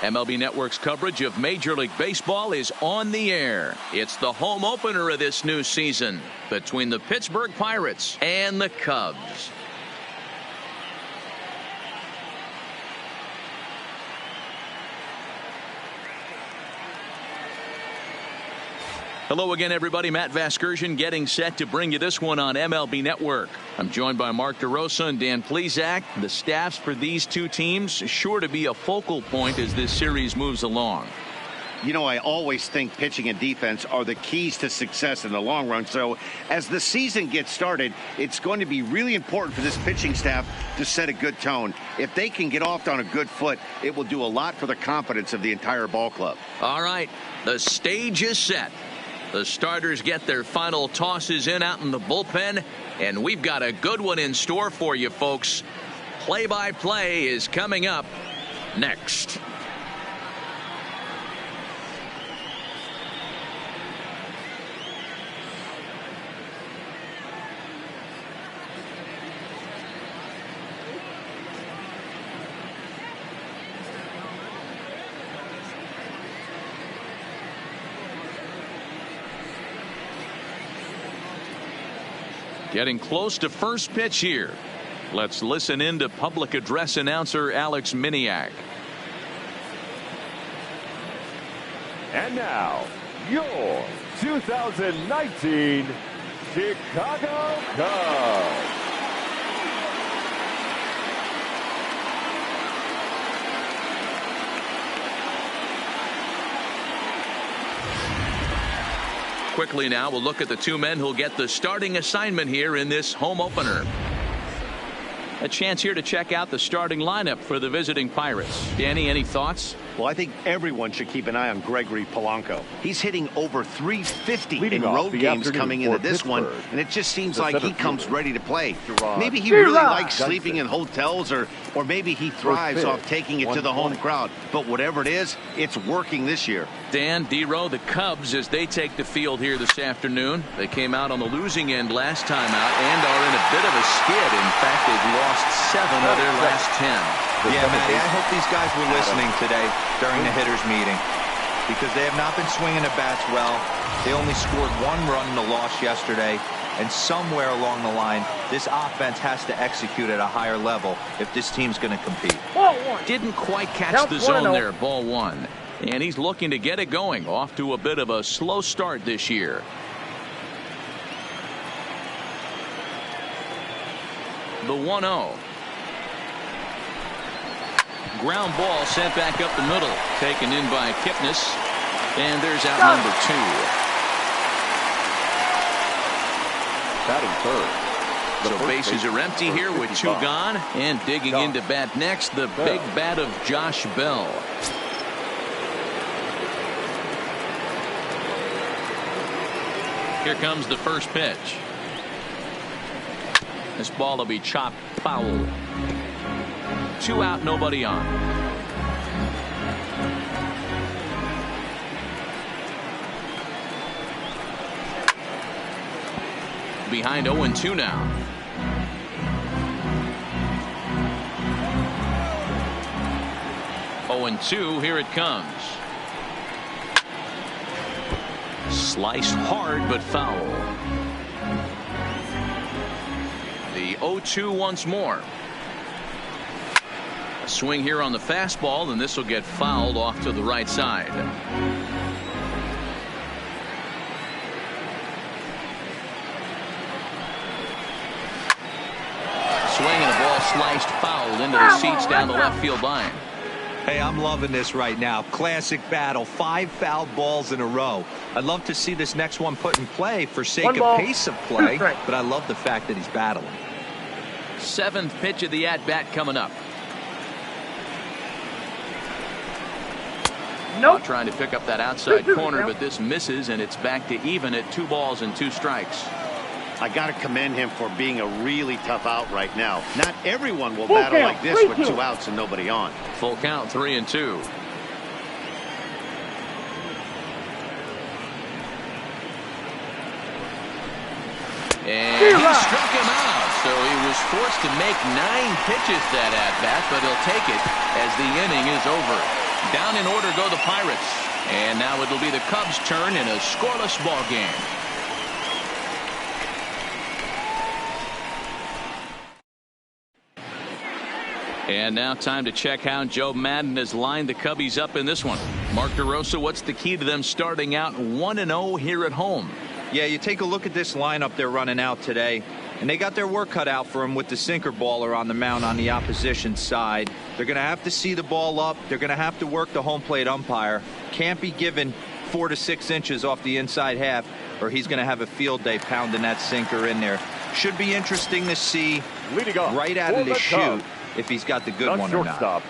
MLB Network's coverage of Major League Baseball is on the air. It's the home opener of this new season between the Pittsburgh Pirates and the Cubs. Hello again, everybody. Matt Vasgersian getting set to bring you this one on MLB Network. I'm joined by Mark DeRosa and Dan Plesac. The staffs for these two teams sure to be a focal point as this series moves along. You know, I always think pitching and defense are the keys to success in the long run. So as the season gets started, it's going to be really important for this pitching staff to set a good tone. If they can get off on a good foot, it will do a lot for the confidence of the entire ball club. All right, the stage is set. The starters get their final tosses in out in the bullpen, and we've got a good one in store for you folks. Play-by-play is coming up next. Getting close to first pitch here. Let's listen in to public address announcer Alex Miniak. And now, your 2019 Chicago Cubs. Quickly now, we'll look at the two men who'll get the starting assignment here in this home opener. A chance here to check out the starting lineup for the visiting Pirates. Danny, any thoughts? Well, I think everyone should keep an eye on Gregory Polanco. He's hitting over 350 Leading in road games coming into this one, and it just seems like he comes ready to play. Maybe he really likes sleeping in hotels, or maybe he thrives off taking it to the home crowd. But whatever it is, it's working this year. Dan, D-Row, the Cubs, as they take the field here this afternoon. They came out on the losing end last time out and are in a bit of a skid. In fact, they've lost 7 of their last 10. Yeah, Matty, I hope these guys were listening today during the hitters meeting, because they have not been swinging the bats well. They only scored 1 run in the loss yesterday, and somewhere along the line, this offense has to execute at a higher level if this team's going to compete. Didn't quite catch the zone there. Ball 1. And he's looking to get it going. Off to a bit of a slow start this year. The 1-0. Ground ball sent back up the middle. Taken in by Kipnis. And there's out number 2. Batting third. So bases are empty here with 2 gone. And digging into bat next, the big bat of Josh Bell. Here comes the first pitch. This ball will be chopped foul. 2 out, nobody on. Behind 0-2 now. Oh, and 2, here it comes. Sliced hard but foul. The 0-2 once more. A swing here on the fastball, and this will get fouled off to the right side. Swing and a ball sliced fouled into the seats down the left field line. Hey, I'm loving this right now. Classic battle. 5 foul balls in a row. I'd love to see this next one put in play for sake of pace of play, but I love the fact that he's battling. 7th pitch of the at-bat coming up. Nope. Trying to pick up that outside corner, but this misses, and it's back to even at 2 balls and 2 strikes. I got to commend him for being a really tough out right now. Not everyone will battle like this with 2 outs and nobody on. Full count, 3-2. And he struck him out, so he was forced to make 9 pitches that at bat, but he'll take it as the inning is over. Down in order go the Pirates. And now it'll be the Cubs' turn in a scoreless ball game. And now time to check how Joe Maddon has lined the Cubbies up in this one. Mark DeRosa, what's the key to them starting out 1-0 here at home? Yeah, you take a look at this lineup they're running out today, and they got their work cut out for them with the sinker baller on the mound on the opposition side. They're going to have to see the ball up. They're going to have to work the home plate umpire. Can't be given 4 to 6 inches off the inside half, or he's going to have a field day pounding that sinker in there. Should be interesting to see right out of the chute if he's got the good one or not.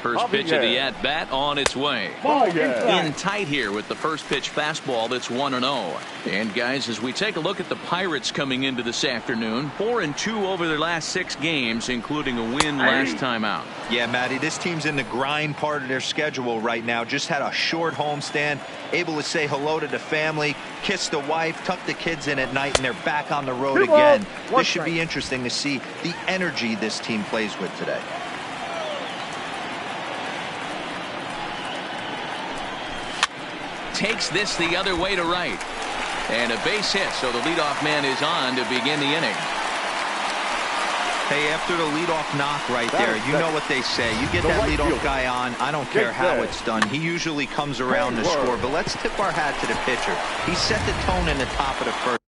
First pitch of the at-bat on its way. In tight here with the first pitch fastball that's 1-0. And guys, as we take a look at the Pirates coming into this afternoon, 4-2 over their last 6 games, including a win last time out. Yeah, Matty, this team's in the grind part of their schedule right now. Just had a short homestand, able to say hello to the family, kiss the wife, tuck the kids in at night, and they're back on the road again. This should be interesting to see the energy this team plays with today. Takes this the other way to right. And a base hit, so the leadoff man is on to begin the inning. Hey, after the leadoff knock right there, you know what they say. You get that leadoff guy on, I don't care how it's done. He usually comes around to score, but let's tip our hat to the pitcher. He set the tone in the top of the first.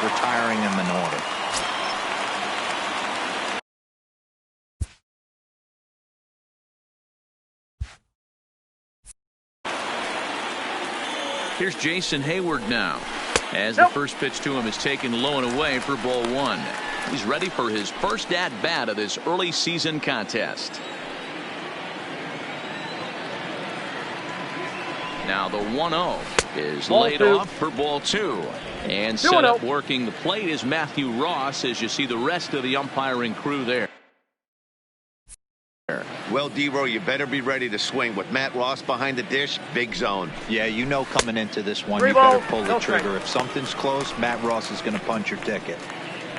Retiring him in order. Here's Jason Hayward now, as the first pitch to him is taken low and away for ball 1. He's ready for his first at-bat of this early season contest. Now the 1-0 is laid off for ball 2. And set up working the plate is Matthew Ross, as you see the rest of the umpiring crew there. Well, D-Row, you better be ready to swing. With Matt Ross behind the dish, big zone. Yeah, you know coming into this one, you better pull the trigger. If something's close, Matt Ross is going to punch your ticket.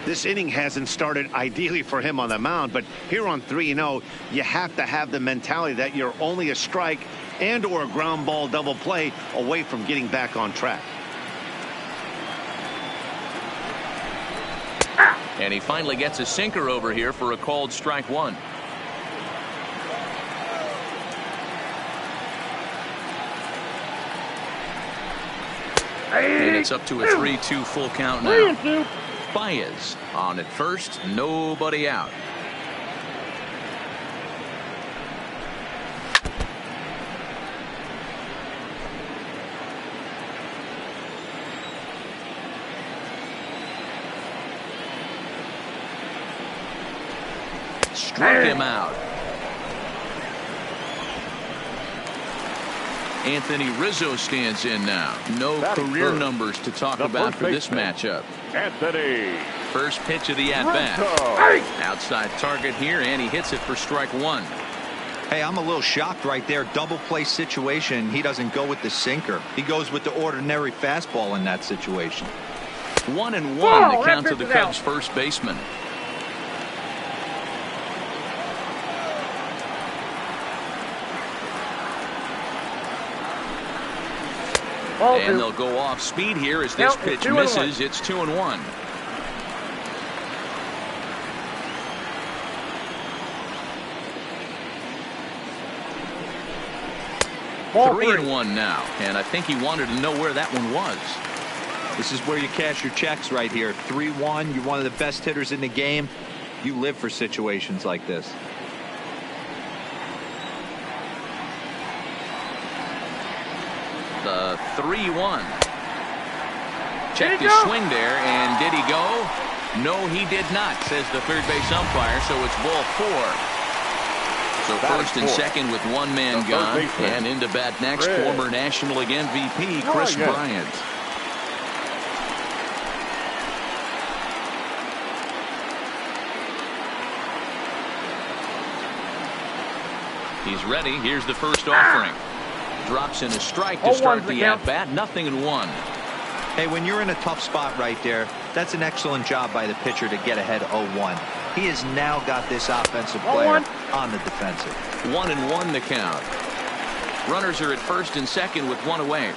This inning hasn't started ideally for him on the mound, but here on 3-0, you have to have the mentality that you're only a strike and or a ground ball double play away from getting back on track. And he finally gets a sinker over here for a called strike 1. And it's up to a 3-2 full count now. Baez on at first, nobody out. Struck him out. Anthony Rizzo stands in now. No career numbers to talk about for this matchup. Anthony. First pitch of the at-bat. Outside target here, and he hits it for strike 1. Hey, I'm a little shocked right there. Double play situation. He doesn't go with the sinker. He goes with the ordinary fastball in that situation. 1-1 the count to the Cubs' first baseman. And they'll go off speed here as this pitch misses. It's 2-1. Ball 3-1 now, and I think he wanted to know where that one was. This is where you cash your checks right here. 3-1. You're one of the best hitters in the game. You live for situations like this. The 3-1. Checked his swing there, and did he go? No, he did not, says the third base umpire, so it's ball 4. So first and second with one man gone, and into bat next, former National League MVP Chris Bryant. He's ready. Here's the first offering. drops in a strike to start the at-bat. 0-1. Hey, when you're in a tough spot right there, that's an excellent job by the pitcher to get ahead 0-1. He has now got this offensive player on the defensive. 1-1 the count. Runners are at first and second with one away.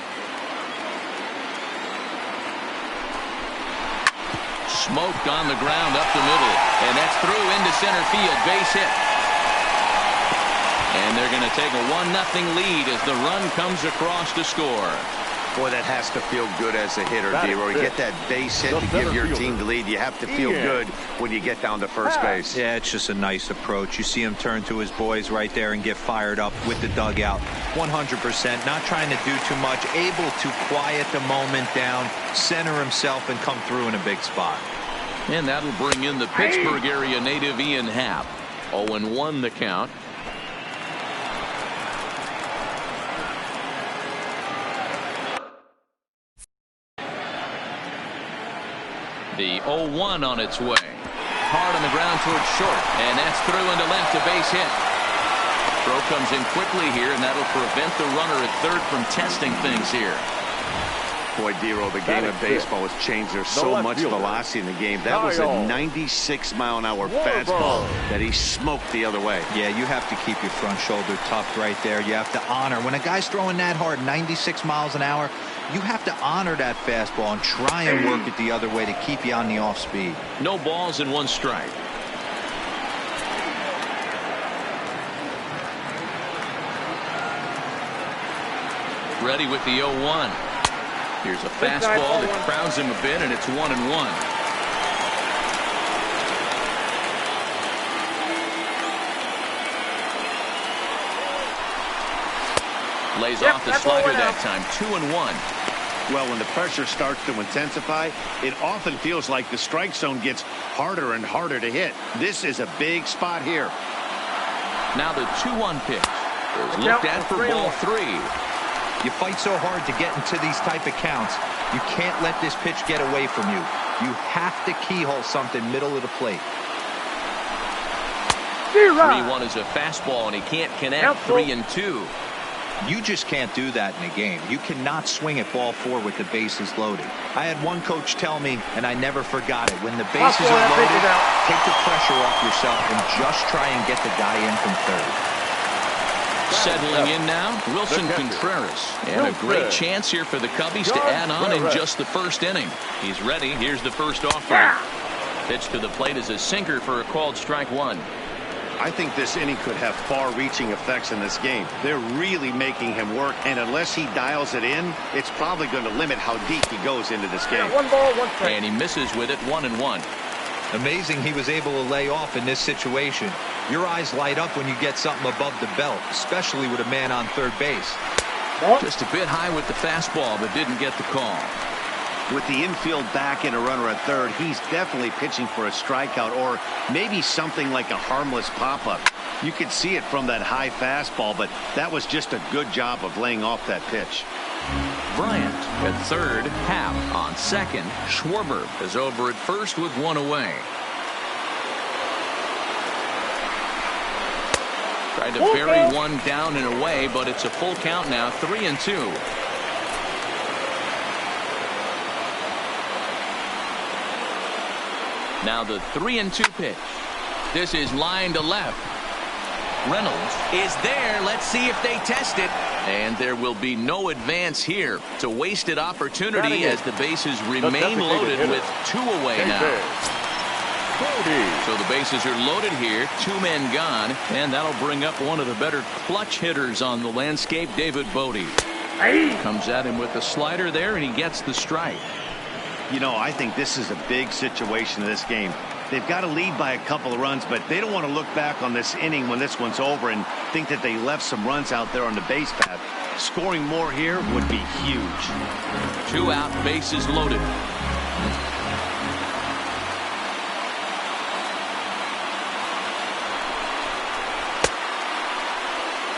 Smoked on the ground up the middle, and that's through into center field. Base hit. And they're going to take a 1-0 lead as the run comes across to score. Boy, that has to feel good as a hitter, D-Roy. You get that base hit to give your team the lead. You have to feel good when you get down to first base. Yeah, it's just a nice approach. You see him turn to his boys right there and get fired up with the dugout. 100%, not trying to do too much, able to quiet the moment down, center himself, and come through in a big spot. And that'll bring in the Pittsburgh area native Ian Happ. 0-1 the count. The 0-1 on its way. Hard on the ground towards short, and that's through into left, a base hit. Throw comes in quickly here, and that'll prevent the runner at third from testing things here. Boy, D-Roy, the game of baseball has changed. There's so much velocity in the game. That was a 96-mile-an-hour fastball that he smoked the other way. Yeah, you have to keep your front shoulder tucked right there. You have to honor. When a guy's throwing that hard, 96 miles an hour, you have to honor that fastball and try and work it the other way to keep you on the off speed. No balls and one strike. Ready with the 0-1. Here's a fastball that crowds him a bit, and it's 1-1. Lays off the slider that time. 2-1. Well, when the pressure starts to intensify, it often feels like the strike zone gets harder and harder to hit. This is a big spot here. Now the 2-1 pitch is looked at for ball 3. You fight so hard to get into these type of counts. You can't let this pitch get away from you. You have to keyhole something middle of the plate. 3-1 is a fastball, and he can't connect. 3-2. You just can't do that in a game. You cannot swing at ball 4 with the bases loaded. I had one coach tell me, and I never forgot it, when the bases are loaded, take the pressure off yourself and just try and get the guy in from third. Settling in now, Wilson Contreras. And a great chance here for the Cubbies to add on in just the first inning. He's ready. Here's the first offering. Pitch to the plate is a sinker for a called strike 1. I think this inning could have far-reaching effects in this game. They're really making him work, and unless he dials it in, it's probably going to limit how deep he goes into this game. 1 ball, 1 strike. And he misses with it. 1-1. Amazing he was able to lay off in this situation. Your eyes light up when you get something above the belt, especially with a man on third base. Just a bit high with the fastball, but didn't get the call. With the infield back and a runner at third, he's definitely pitching for a strikeout or maybe something like a harmless pop-up. You could see it from that high fastball, but that was just a good job of laying off that pitch. Bryant at third, Happ on second. Schwarber is over at first with one away. Tried to bury one down and away, but it's a full count now. 3-2. Now the 3-2 pitch. This is line to left. Reynolds is there. Let's see if they test it. And there will be no advance here. It's a wasted opportunity as the bases remain loaded with 2 away now. So the bases are loaded here. 2 men gone. And that'll bring up one of the better clutch hitters on the landscape, David Bodie. Comes at him with the slider there, and he gets the strike. You know, I think this is a big situation in this game. They've got to lead by a couple of runs, but they don't want to look back on this inning when this one's over and think that they left some runs out there on the base path. Scoring more here would be huge. 2 out, bases loaded.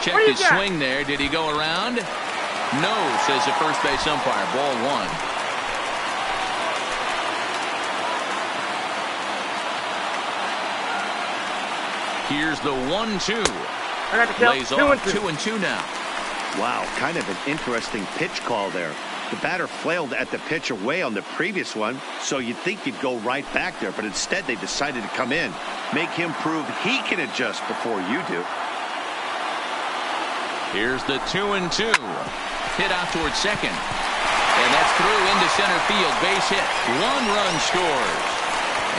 Checked his swing there. Did he go around? No, says the first base umpire. Ball 1. Here's the 1-2. I got to count. Lays 2 off. and 2. 2-2 now. Wow, kind of an interesting pitch call there. The batter flailed at the pitch away on the previous one, so you'd think he'd go right back there, but instead they decided to come in. Make him prove he can adjust before you do. Here's the 2-2. Hit out towards second. And that's through into center field. Base hit. 1 run scores.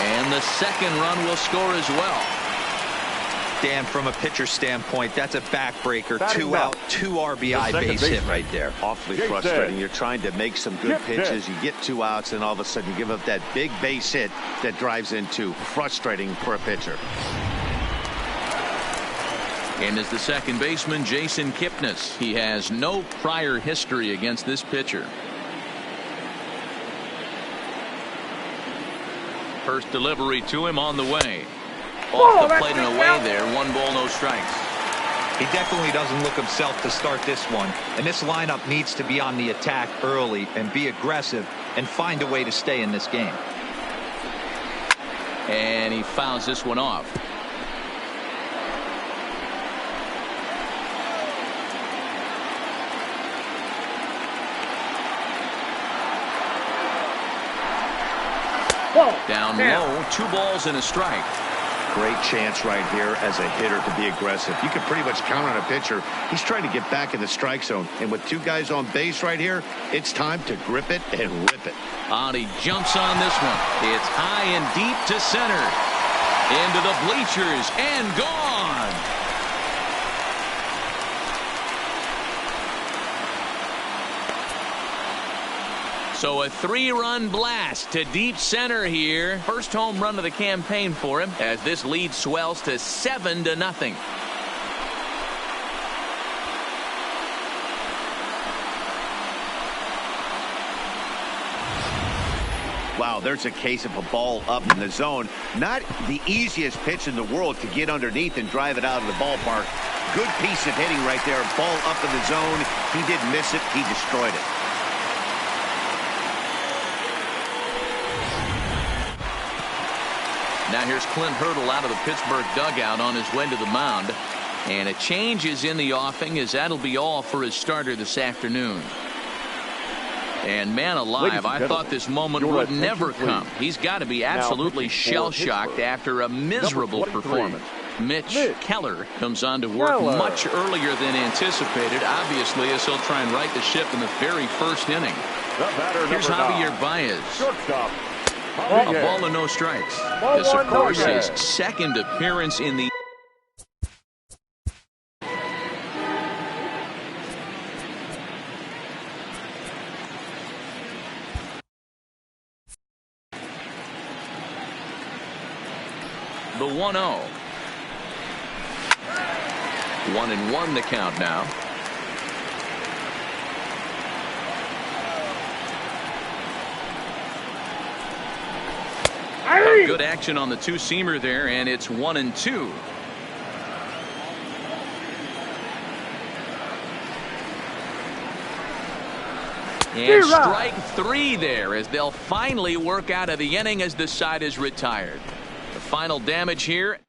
And the second run will score as well. Dan, from a pitcher standpoint, that's a backbreaker. Batting 2 up. out, 2 RBI base hit right there. Awfully Get frustrating. set. You're trying to make some good Get pitches. set. You get 2 outs, and all of a sudden you give up that big base hit that drives in 2. Frustrating for a pitcher. And as the second baseman, Jason Kipnis. He has no prior history against this pitcher. First delivery to him on the way. Off the plate and away there. 1 ball, no strikes. He definitely doesn't look himself to start this one. And this lineup needs to be on the attack early and be aggressive and find a way to stay in this game. And he fouls this one off. Down low, 2 balls and a strike. Great chance right here as a hitter to be aggressive. You can pretty much count on a pitcher. He's trying to get back in the strike zone. And with 2 guys on base right here, it's time to grip it and rip it. And he jumps on this one. It's high and deep to center. Into the bleachers and gone. So a 3-run blast to deep center here. First home run of the campaign for him as this lead swells to 7-0. Wow, there's a case of a ball up in the zone. Not the easiest pitch in the world to get underneath and drive it out of the ballpark. Good piece of hitting right there. Ball up in the zone. He didn't miss it. He destroyed it. Now here's Clint Hurdle out of the Pittsburgh dugout on his way to the mound. And a change is in the offing as that'll be all for his starter this afternoon. And man alive, I thought this moment would never come. He's got to be absolutely shell-shocked after a miserable performance. Mitch Keller comes on to work much earlier than anticipated, obviously, as he'll try and right the ship in the very first inning. Here's Javier Baez. Shortstop. A ball and no strikes. This, of course, his second appearance in the the 1-0. 1-1 the count now. Good action on the 2-seamer there, and it's 1-2. And strike 3 there as they'll finally work out of the inning as this side is retired. The final damage here.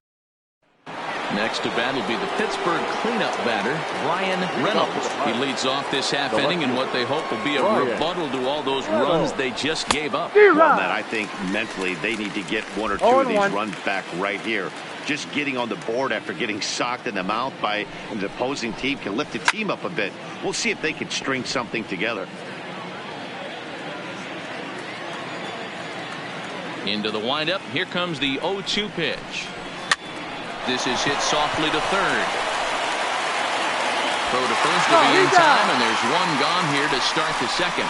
Next to bat will be the Pittsburgh cleanup batter, Ryan Reynolds. He leads off this half inning in what they hope will be a rebuttal to all those runs they just gave up. Well, Matt, I think mentally they need to get 1 or 2 of these runs back right here. Just getting on the board after getting socked in the mouth by an opposing team can lift the team up a bit. We'll see if they can string something together. Into the windup. Here comes the 0-2 pitch. This is hit softly to third. Throw to first to be in time, and there's 1 gone here to start the second.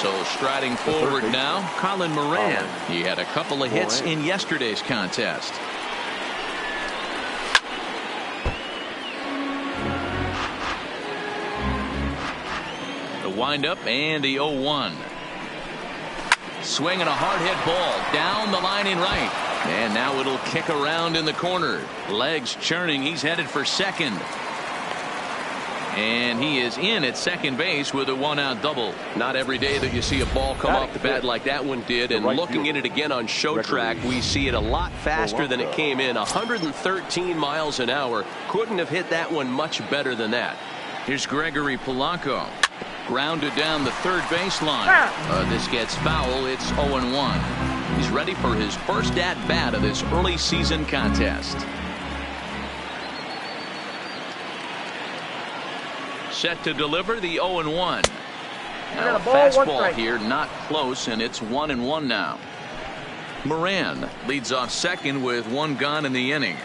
So striding forward now, Colin Moran. He had a couple of hits in yesterday's contest. The windup and the 0-1. Swinging a hard hit ball down the line in right. And now it'll kick around in the corner. Legs churning. He's headed for second. And he is in at second base with a one-out double. Not every day that you see a ball come off the bat like that one did. And looking at it again on Show Track, we see it a lot faster than it came in. 113 miles an hour. Couldn't have hit that one much better than that. Here's Gregory Polanco. Grounded down the third baseline. This gets foul. It's 0-1. He's ready for his first at-bat of this early season contest. Set to deliver the 0-1. Now a fastball here, not close, and it's 1-1 now. Moran leads off second with one gone in the inning.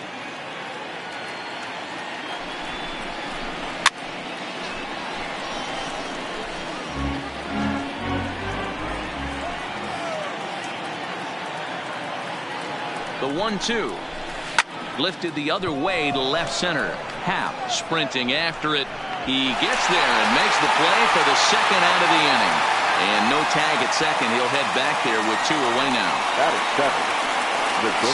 The 1-2 lifted the other way to left center. Happ sprinting after it. He gets there and makes the play for the second out of the inning. And no tag at second. He'll head back there with two away now. That is second.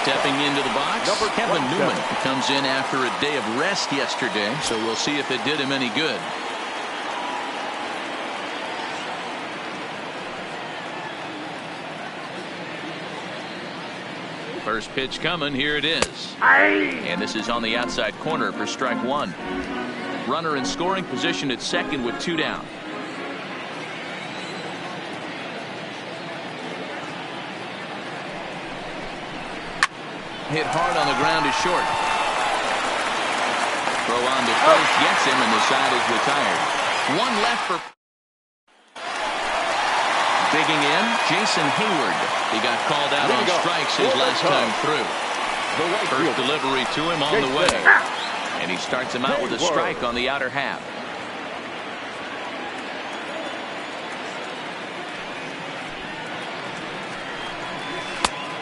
Stepping into the box, Kevin Newman comes in after a day of rest yesterday, so we'll see if it did him any good. First pitch coming. Here it is. And this is on the outside corner for strike one. Runner in scoring position at second with two down. Hit hard on the ground is short. Throw on to first gets him, and the side is retired. One left for. Digging in, Jason Hayward. He got called out on strikes his last time through. First delivery to him on the way. And he starts him out with a strike on the outer half.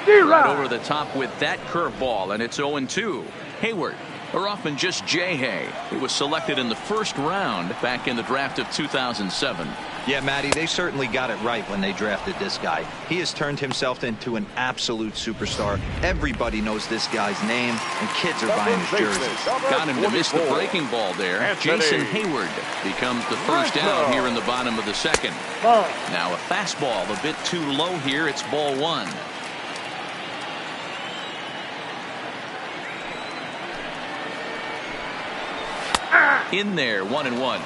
Right over the top with that curveball, and it's 0-2. Hayward, or often just J-Hay. He was selected in the first round back in the draft of 2007. Yeah, Matty, they certainly got it right when they drafted this guy. He has turned himself into an absolute superstar. Everybody knows this guy's name, and kids are buying his jersey. Got him to miss the breaking ball there. Jason Hayward becomes the first out here in the bottom of the second. Now a fastball a bit too low here. It's ball one. In there, 1-1.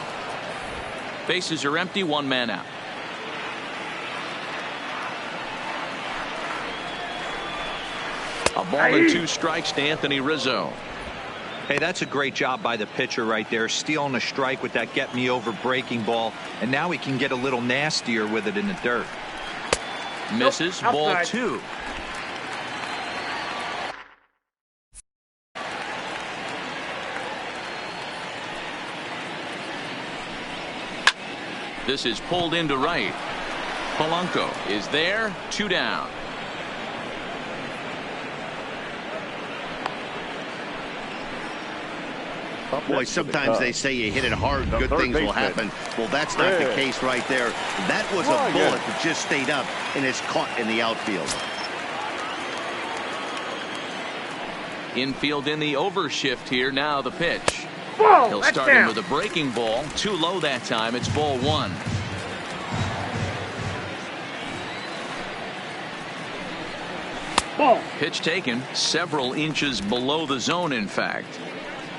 Bases are empty, one man out. A ball and two strikes to Anthony Rizzo. Hey, that's a great job by the pitcher right there, stealing a strike with that get me over breaking ball, and now he can get a little nastier with it in the dirt. Misses, ball two. This is pulled into right. Polanco is there, two down. Boy, sometimes they say you hit it hard, good things will happen. Well, that's not the case right there. That was a bullet that just stayed up and is caught in the outfield. Infield in the overshift here. Now the pitch. He'll start him with a breaking ball. Too low that time. It's ball one. Pitch taken several inches below the zone, in fact.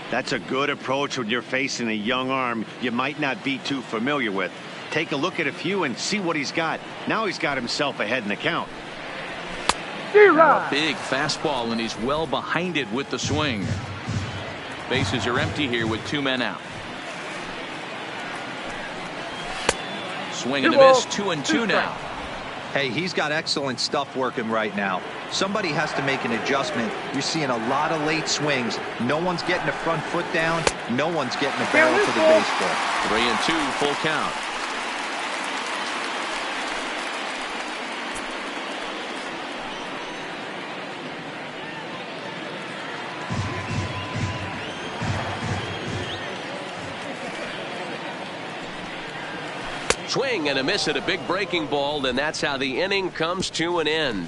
That's a good approach when you're facing a young arm you might not be too familiar with. Take a look at a few and see what he's got. Now he's got himself ahead in the count. Now a big fastball, and he's well behind it with the swing. Bases are empty here with two men out. Swing and a miss, 2-2 now. Hey, he's got excellent stuff working right now. Somebody has to make an adjustment. You're seeing a lot of late swings. No one's getting the front foot down. No one's getting the barrel to the baseball. 3-2, full count. Swing and a miss at a big breaking ball, and that's how the inning comes to an end.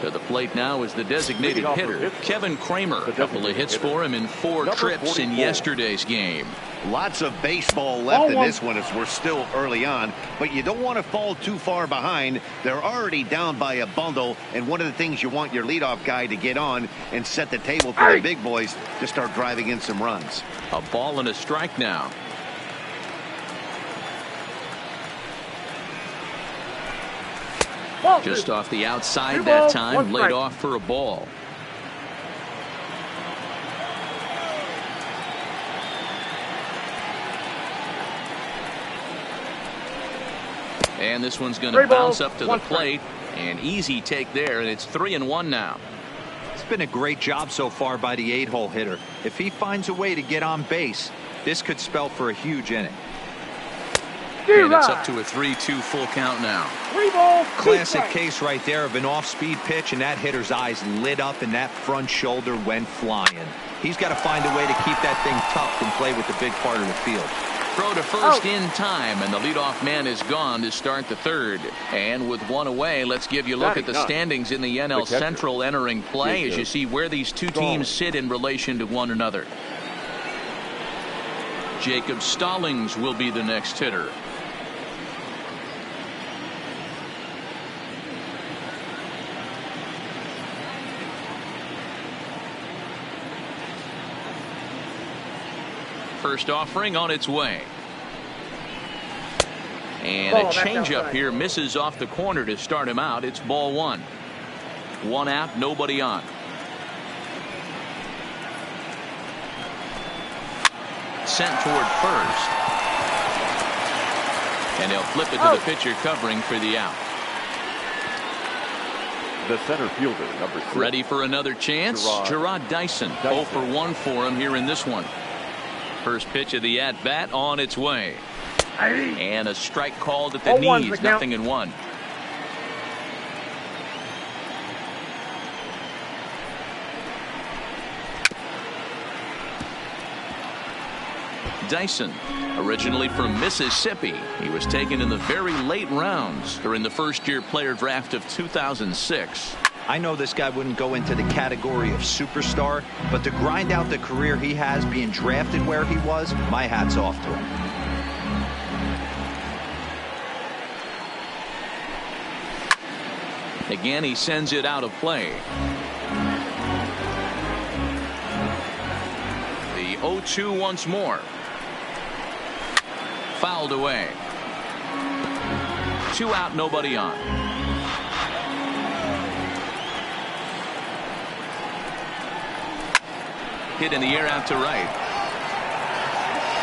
To the plate now is the designated hitter, Kevin Kramer. A couple of hits for him in 4 trips in yesterday's game. Lots of baseball left in this one as we're still early on, but you don't want to fall too far behind. They're already down by a bundle, and one of the things you want your leadoff guy to get on and set the table for the big boys to start driving in some runs. A ball and a strike now. Just off the outside that time, laid off for a ball. And this one's going to bounce up to the plate. An easy take there, and it's 3-1 now. It's been a great job so far by the 8-hole hitter. If he finds a way to get on base, this could spell for a huge inning. And it's up to a 3-2 full count now. Classic case right there of an off-speed pitch, and that hitter's eyes lit up and that front shoulder went flying. He's got to find a way to keep that thing tucked and play with the big part of the field. Throw to first in time, and the leadoff man is gone to start the third. And with one away, let's give you a look at the standings in the NL Central entering play as you see where these two teams sit in relation to one another. Jacob Stallings will be the next hitter. First offering on its way. And a changeup here misses off the corner to start him out. It's ball 1. 1 out, nobody on. Sent toward first. And they'll flip it to the pitcher covering for the out. The center fielder, number 6. Ready for another chance? Gerard Dyson. 0 for 1 for him here in this one. First pitch of the at-bat on its way. And a strike called at the knees. 0-1. Dyson, originally from Mississippi, he was taken in the very late rounds during the first-year player draft of 2006. I know this guy wouldn't go into the category of superstar, but to grind out the career he has being drafted where he was, my hat's off to him. Again, he sends it out of play. The 0-2 once more. Fouled away. 2 out, nobody on. Hit in the air out to right.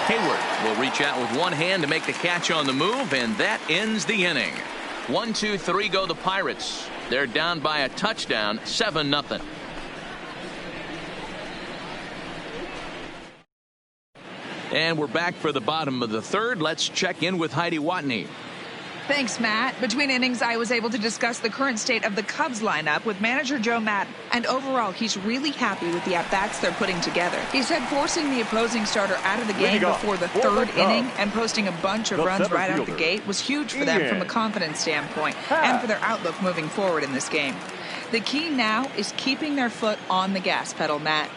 Hayward will reach out with one hand to make the catch on the move, and that ends the inning. 1, 2, 3 go the Pirates. They're down by a touchdown, 7-0. And we're back for the bottom of the third. Let's check in with Heidi Watney. Thanks, Matt. Between innings, I was able to discuss the current state of the Cubs lineup with manager Joe Maddon, and overall, he's really happy with the at-bats they're putting together. He said forcing the opposing starter out of the game before the third inning and posting a bunch of runs right out the gate was huge for them from a confidence standpoint and for their outlook moving forward in this game. The key now is keeping their foot on the gas pedal, Matt.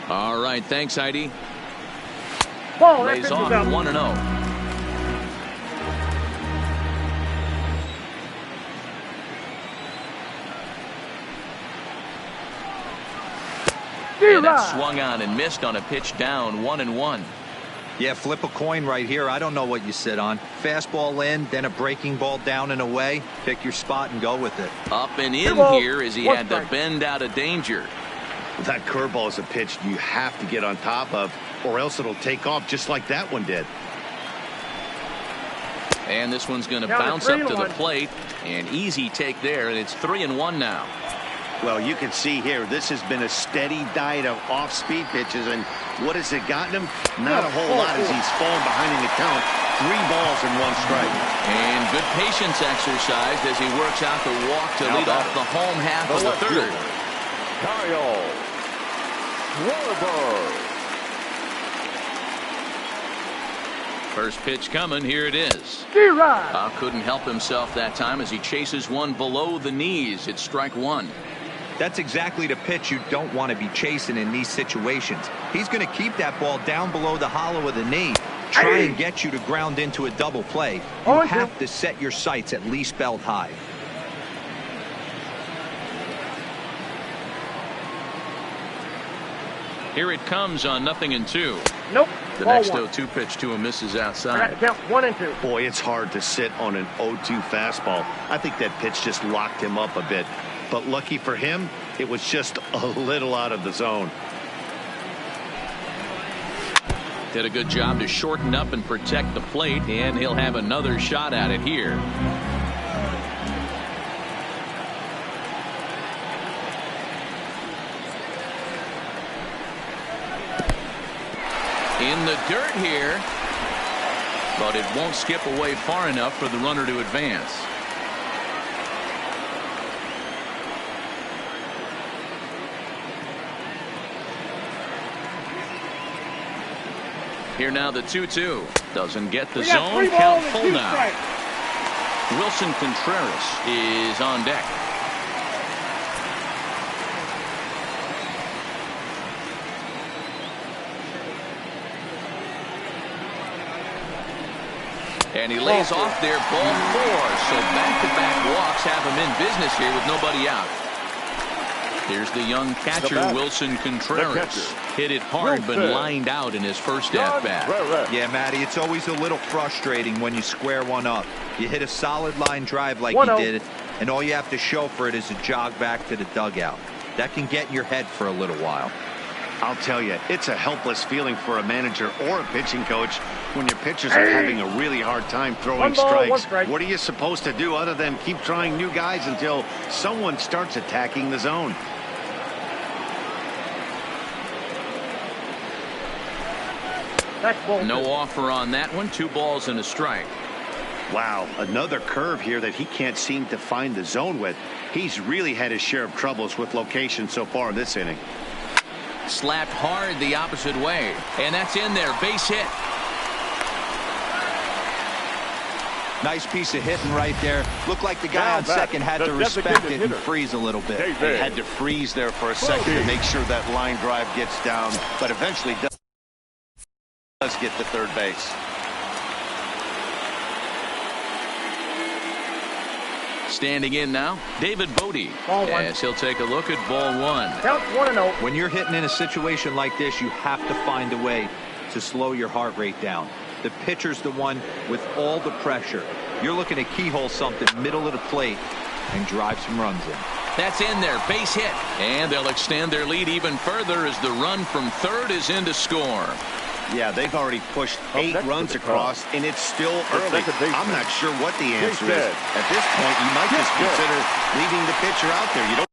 All right, thanks, Heidi. Ball, lays off 1-0. And that swung on and missed on a pitch down, 1-1. Yeah, flip a coin right here. I don't know what you sit on. Fastball in, then a breaking ball down and away. Pick your spot and go with it. Up and in here as he had to bend out of danger. That curveball is a pitch you have to get on top of, or else it'll take off just like that one did. And this one's going to bounce up to the plate. An easy take there, and it's 3-1 now. Well, you can see here, this has been a steady diet of off-speed pitches, and what has it gotten him? Not a whole lot as he's fallen behind in the count. 3 balls and 1 strike. And good patience exercised as he works out the walk to lead off the home half of the third. Kyle Schwarber. First pitch coming. Here it is. Couldn't help himself that time as he chases one below the knees. It's strike 1. That's exactly the pitch you don't want to be chasing in these situations. He's going to keep that ball down below the hollow of the knee, try and get you to ground into a double play. You have to set your sights at least belt high. Here it comes on 0-2. Nope. The next 0-2 pitch to him misses outside. I got to count 1 and 2. Boy, it's hard to sit on an 0-2 fastball. I think that pitch just locked him up a bit. But lucky for him, it was just a little out of the zone. Did a good job to shorten up and protect the plate, and he'll have another shot at it here. In the dirt here, but it won't skip away far enough for the runner to advance. Here now the 2-2. Doesn't get the zone. Count full now. Wilson Contreras is on deck. And he lays off there, ball 4. So back-to-back walks have him in business here with nobody out. Here's the young catcher, Wilson Contreras. Hit it hard, but lined out in his first at-bat. Yeah, Matty, it's always a little frustrating when you square one up. You hit a solid line drive like he did, and all you have to show for it is a jog back to the dugout. That can get in your head for a little while. I'll tell you, it's a helpless feeling for a manager or a pitching coach when your pitchers are having a really hard time throwing strikes. What are you supposed to do other than keep trying new guys until someone starts attacking the zone? No offer on that one. 2 balls and a strike. Wow, another curve here that he can't seem to find the zone with. He's really had his share of troubles with location so far in this inning. Slapped hard the opposite way, and that's in there. Base hit. Nice piece of hitting right there. Looked like the guy on second had to respect it and freeze a little bit. He had to freeze there for a second to make sure that line drive gets down, but eventually does get to third base. Standing in now, David Bodie, as he'll take a look at ball 1. Count 1-0. When you're hitting in a situation like this, you have to find a way to slow your heart rate down. The pitcher's the one with all the pressure. You're looking to keyhole something middle of the plate and drive some runs in. That's in there. Base hit. And they'll extend their lead even further as the run from third is in to score. Yeah, they've already pushed 8 runs across, and it's still early. I'm not sure what the answer is. At this point, you might just consider leaving the pitcher out there. You don't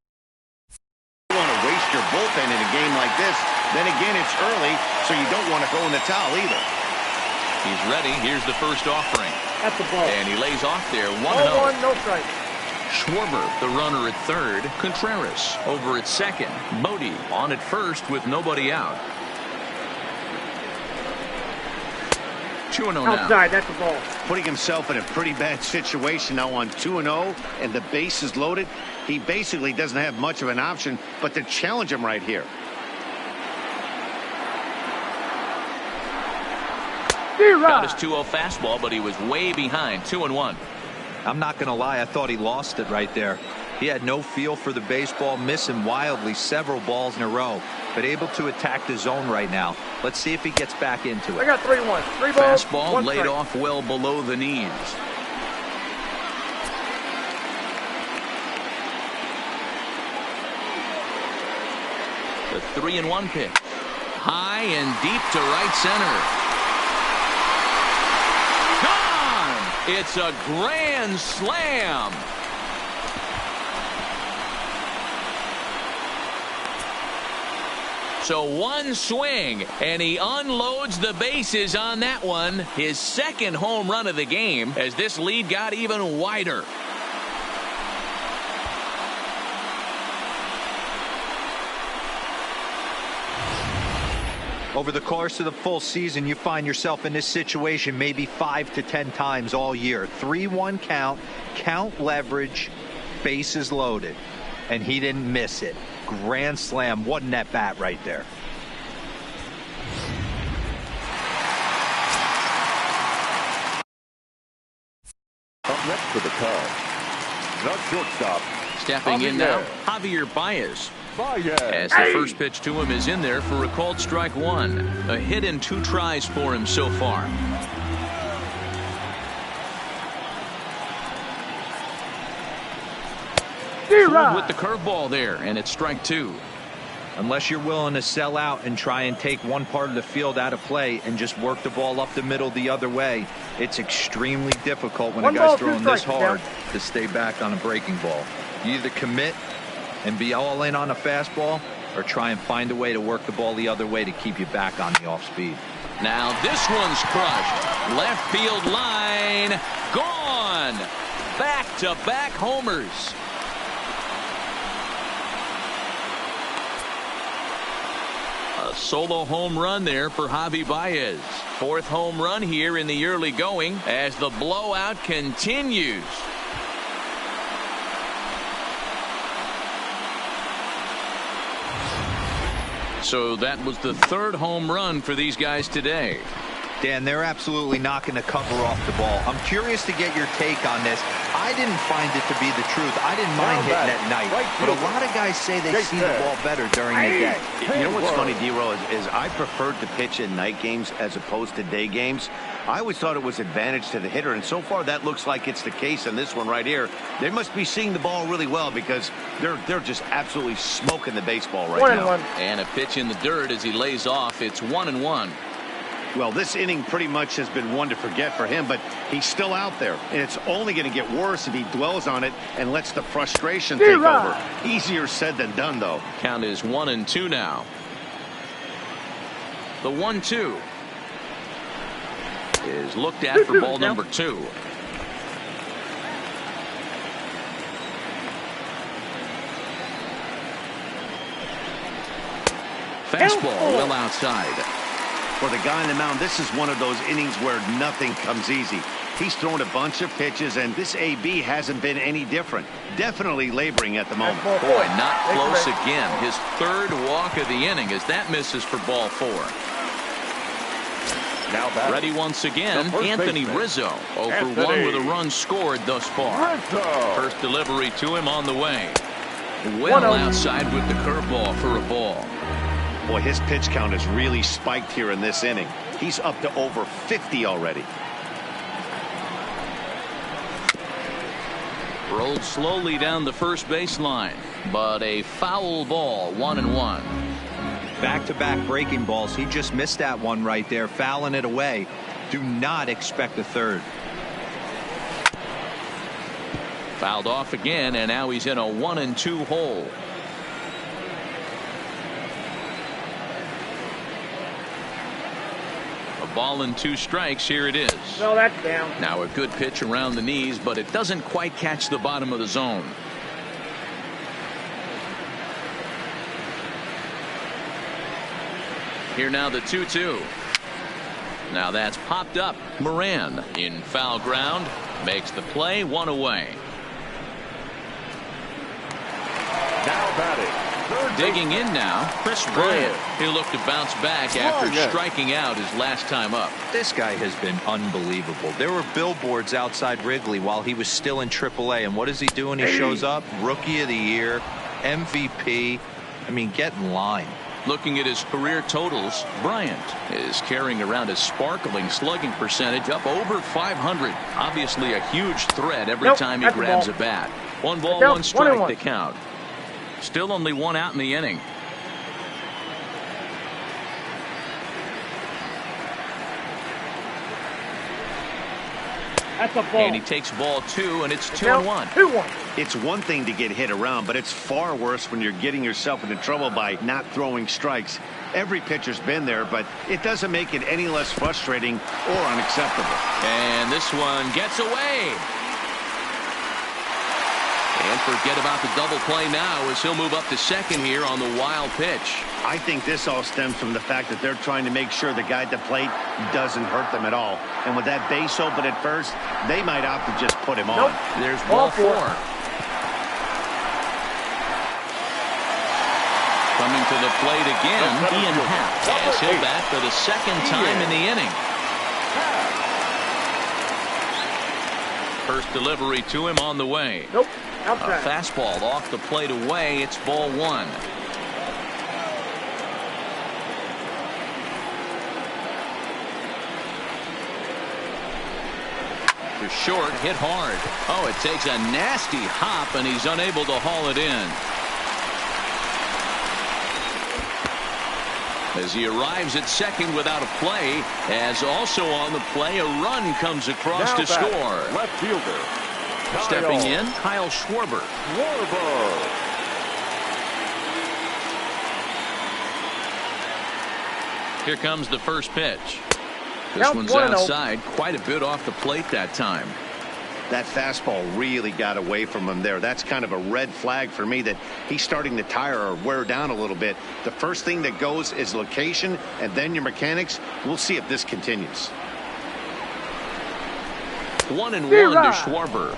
want to waste your bullpen in a game like this. Then again, it's early, so you don't want to throw in the towel either. He's ready. Here's the first offering. That's the ball. And he lays off there. 1-0. 1-1, no strike. Schwarber, the runner at third. Contreras over at second. Bodie on at first with nobody out. 2-0 now. Outside, that's the ball. Putting himself in a pretty bad situation now on 2-0, and the base is loaded. He basically doesn't have much of an option but to challenge him right here. Got his 2-0 fastball, but he was way behind. 2-1. I'm not going to lie, I thought he lost it right there. He had no feel for the baseball, missing wildly several balls in a row, but able to attack the zone right now. Let's see if he gets back into it. I got 3-1. 3 balls. Fastball laid off well below the knees. The 3-1 pitch. High and deep to right center. It's a grand slam. So one swing, and he unloads the bases on that one. His second home run of the game as this lead got even wider. Over the course of the full season, you find yourself in this situation maybe 5 to 10 times all year. 3-1 count, count leverage, bases loaded. and he didn't miss it. Grand slam. Wasn't that bat right there? Up next for the Cubs, the shortstop. Stepping in now, Javier Baez. As the first pitch to him is in there for a called strike one. A hit in 2 tries for him so far. Ford with the curveball there, and it's strike 2. Unless you're willing to sell out and try and take one part of the field out of play and just work the ball up the middle the other way, it's extremely difficult when a guy's throwing this hard to stay back on a breaking ball. You either commit and be all in on a fastball or try and find a way to work the ball the other way to keep you back on the off speed. Now this one's crushed. Left field line gone. Back-to-back homers. A solo home run there for Javi Baez. 4th home run here in the early going as the blowout continues. So that was the 3rd home run for these guys today. Dan, they're absolutely not going to cover off the ball. I'm curious to get your take on this. I didn't find it to be the truth. I didn't mind hitting at night, but a lot of guys say they see the ball better during the day. You know what's funny, D-Roll, is I preferred to pitch in night games as opposed to day games. I always thought it was advantage to the hitter, and so far that looks like it's the case in this one right here. They must be seeing the ball really well because they're just absolutely smoking the baseball right now. And a pitch in the dirt as he lays off. It's 1-1. Well, this inning pretty much has been one to forget for him, but he's still out there, and it's only going to get worse if he dwells on it and lets the frustration take over. Easier said than done, though. Count is 1-2 now. The 1-2 is looked at for ball number 2. Fastball well outside. For the guy on the mound, this is one of those innings where nothing comes easy. He's thrown a bunch of pitches, and this AB hasn't been any different. Definitely laboring at the moment. Boy, not close again. His 3rd walk of the inning as that misses for ball 4. Now ready once again, Anthony Rizzo. 0 for 1 with a run scored thus far. First delivery to him on the way. Well outside with the curveball for a ball. Boy, his pitch count has really spiked here in this inning. He's up to over 50 already. Rolled slowly down the first baseline, but a foul ball, 1-1. Back-to-back breaking balls. He just missed that one right there, fouling it away. Do not expect a 3rd. Fouled off again, and now he's in a 1-2 hole. Ball and 2 strikes. Here it is. No, that's down. Now a good pitch around the knees, but it doesn't quite catch the bottom of the zone. Here now the 2-2. Now that's popped up. Moran in foul ground makes the play, 1 away. Now batting. Digging in now, Chris Bryant. He'll look to bounce back after striking out his last time up. This guy has been unbelievable. There were billboards outside Wrigley while he was still in AAA, and what does he do when he shows up? Rookie of the Year, MVP. I mean, get in line. Looking at his career totals, Bryant is carrying around a sparkling slugging percentage up over 500. Obviously a huge threat every time he grabs a bat. 1 ball, 1 strike to count. Still only 1 out in the inning. That's a ball. And he takes ball 2, and it's 2-1. 2-1. It's one thing to get hit around, but it's far worse when you're getting yourself into trouble by not throwing strikes. Every pitcher's been there, but it doesn't make it any less frustrating or unacceptable. And this one gets away. And forget about the double play now as he'll move up to second here on the wild pitch. I think this all stems from the fact that they're trying to make sure the guy at the plate doesn't hurt them at all. And with that base open at first, they might opt to just put him on. There's ball 4. Coming to the plate again, Ian Happ, as he'll bat for the second time in the inning. First delivery to him on the way. Nope. A Outside. fastball off the plate away. It's ball one. To short, hit hard. Oh, it takes a nasty hop, and he's unable to haul it in. As he arrives at second without a play, as also on the play, a run comes across to score. Left fielder. Stepping in, Kyle Schwarber. Here comes the first pitch. This Count one's 1-0. outside, quite a bit off the plate that time. That fastball really got away from him there. That's kind of a red flag for me that he's starting to tire or wear down a little bit. The first thing that goes is location and then your mechanics. We'll see if this continues. 1-1 to Schwarber.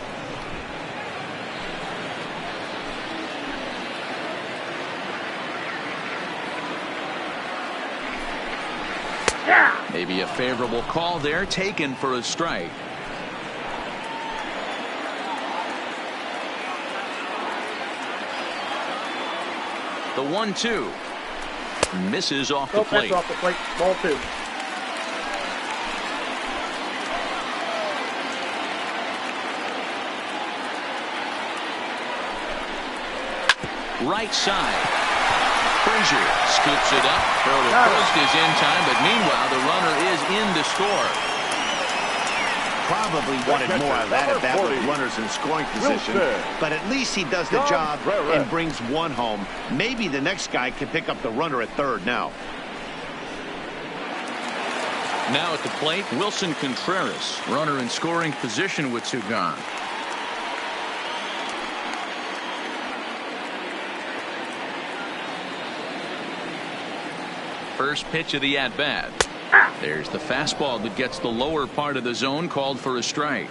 Maybe a favorable call there, taken for a strike. The 1-2 misses off the plate. That's off the plate. Ball two. Right side. Frazier scoops it up. Throw to first is in time, but meanwhile the runner is in to score. Probably wanted more of that at bat with runners in scoring position, but at least he does the job and brings one home. Maybe the next guy can pick up the runner at third now. Now at the plate, Wilson Contreras, runner in scoring position with two gone. First pitch of the at-bat. There's the fastball that gets the lower part of the zone, called for a strike.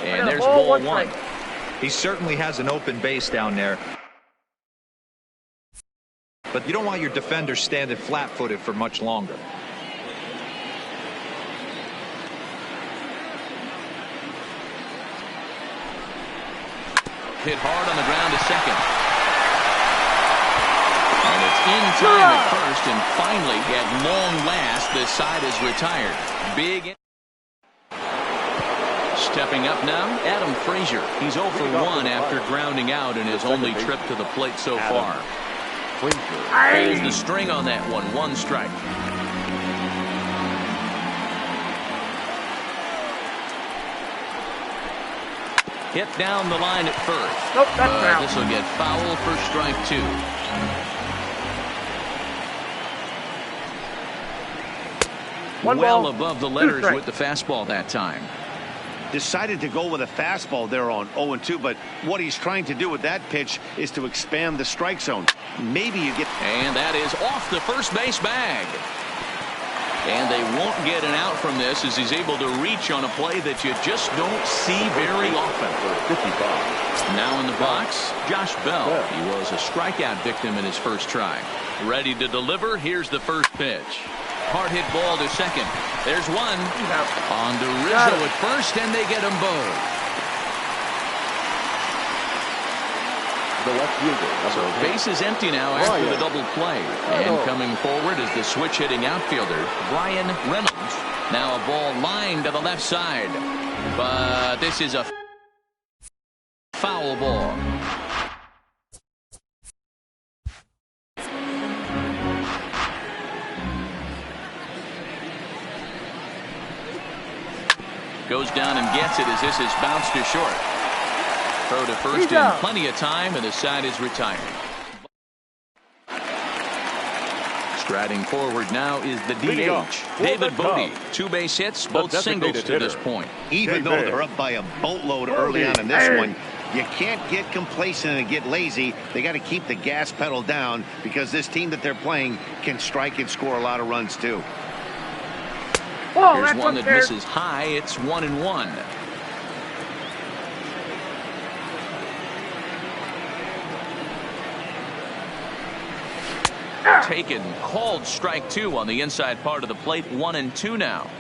And there's ball one. He certainly has an open base down there. But you don't want your defender standing flat-footed for much longer. Hit hard on the ground to second. And it's in time at first, and finally, at long last, this side is retired. Big. Stepping up now, Adam Frazier. He's 0 for 1 after grounding out in his only trip to the plate so far. Pulls the string on that one. One strike. Hit down the line at first. Nope, that's out. This will get foul for strike two. Well above the letters with the fastball that time. Decided to go with a fastball there on 0-2, but what he's trying to do with that pitch is to expand the strike zone. Maybe you get... And that is off the first base bag. And they won't get an out from this as he's able to reach on a play that you just don't see very often. Now in the box, Josh Bell. He was a strikeout victim in his first try. Ready to deliver. Here's the first pitch. Hard hit ball to second. There's one. On to Rizzo at first, and they get them both. The left fielder. So base is empty now after the double play. And coming forward is the switch hitting outfielder, Brian Reynolds. Now a ball lined to the left side. But this is a foul ball. Goes down and gets it as this is bounced to short. Throw to first in plenty of time, and the side is retired. Striding forward now is the DH, David Bodie. 2 base hits, both singles to this point. Even though they're up by a boatload early on in this one, you can't get complacent and get lazy. They got to keep the gas pedal down because this team that they're playing can strike and score a lot of runs too. Oh, Here's that's one that unfair. misses high. It's 1-1. Taken, called strike 2 on the inside part of the plate. 1-2 now.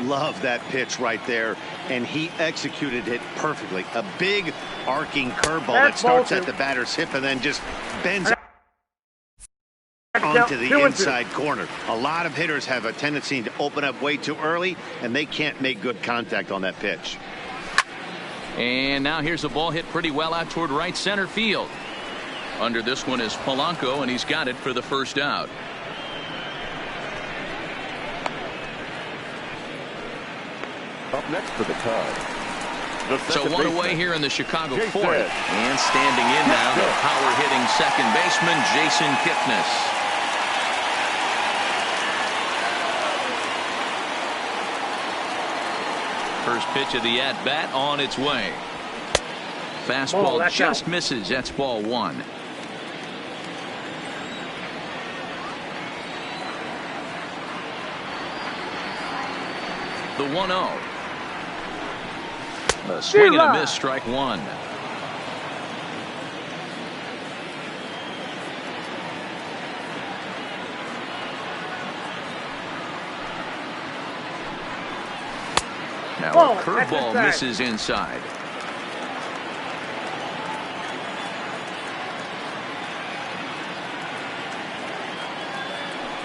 Love that pitch right there, and he executed it perfectly. A big arcing curveball that starts at the batter's hip and then just bends onto the inside corner. A lot of hitters have a tendency to open up way too early, and they can't make good contact on that pitch. And now here's a ball hit pretty well out toward right center field. Under this one is Polanco, and he's got it for the first out. Up next for the Cubs. So one away here in the Chicago Jason. fourth. And standing in now, the power hitting second baseman, Jason Kipnis. First pitch of the at-bat on its way. Fastball just misses. That's ball 1. The 1-0. A swing and a miss, strike 1. Now a curveball misses inside.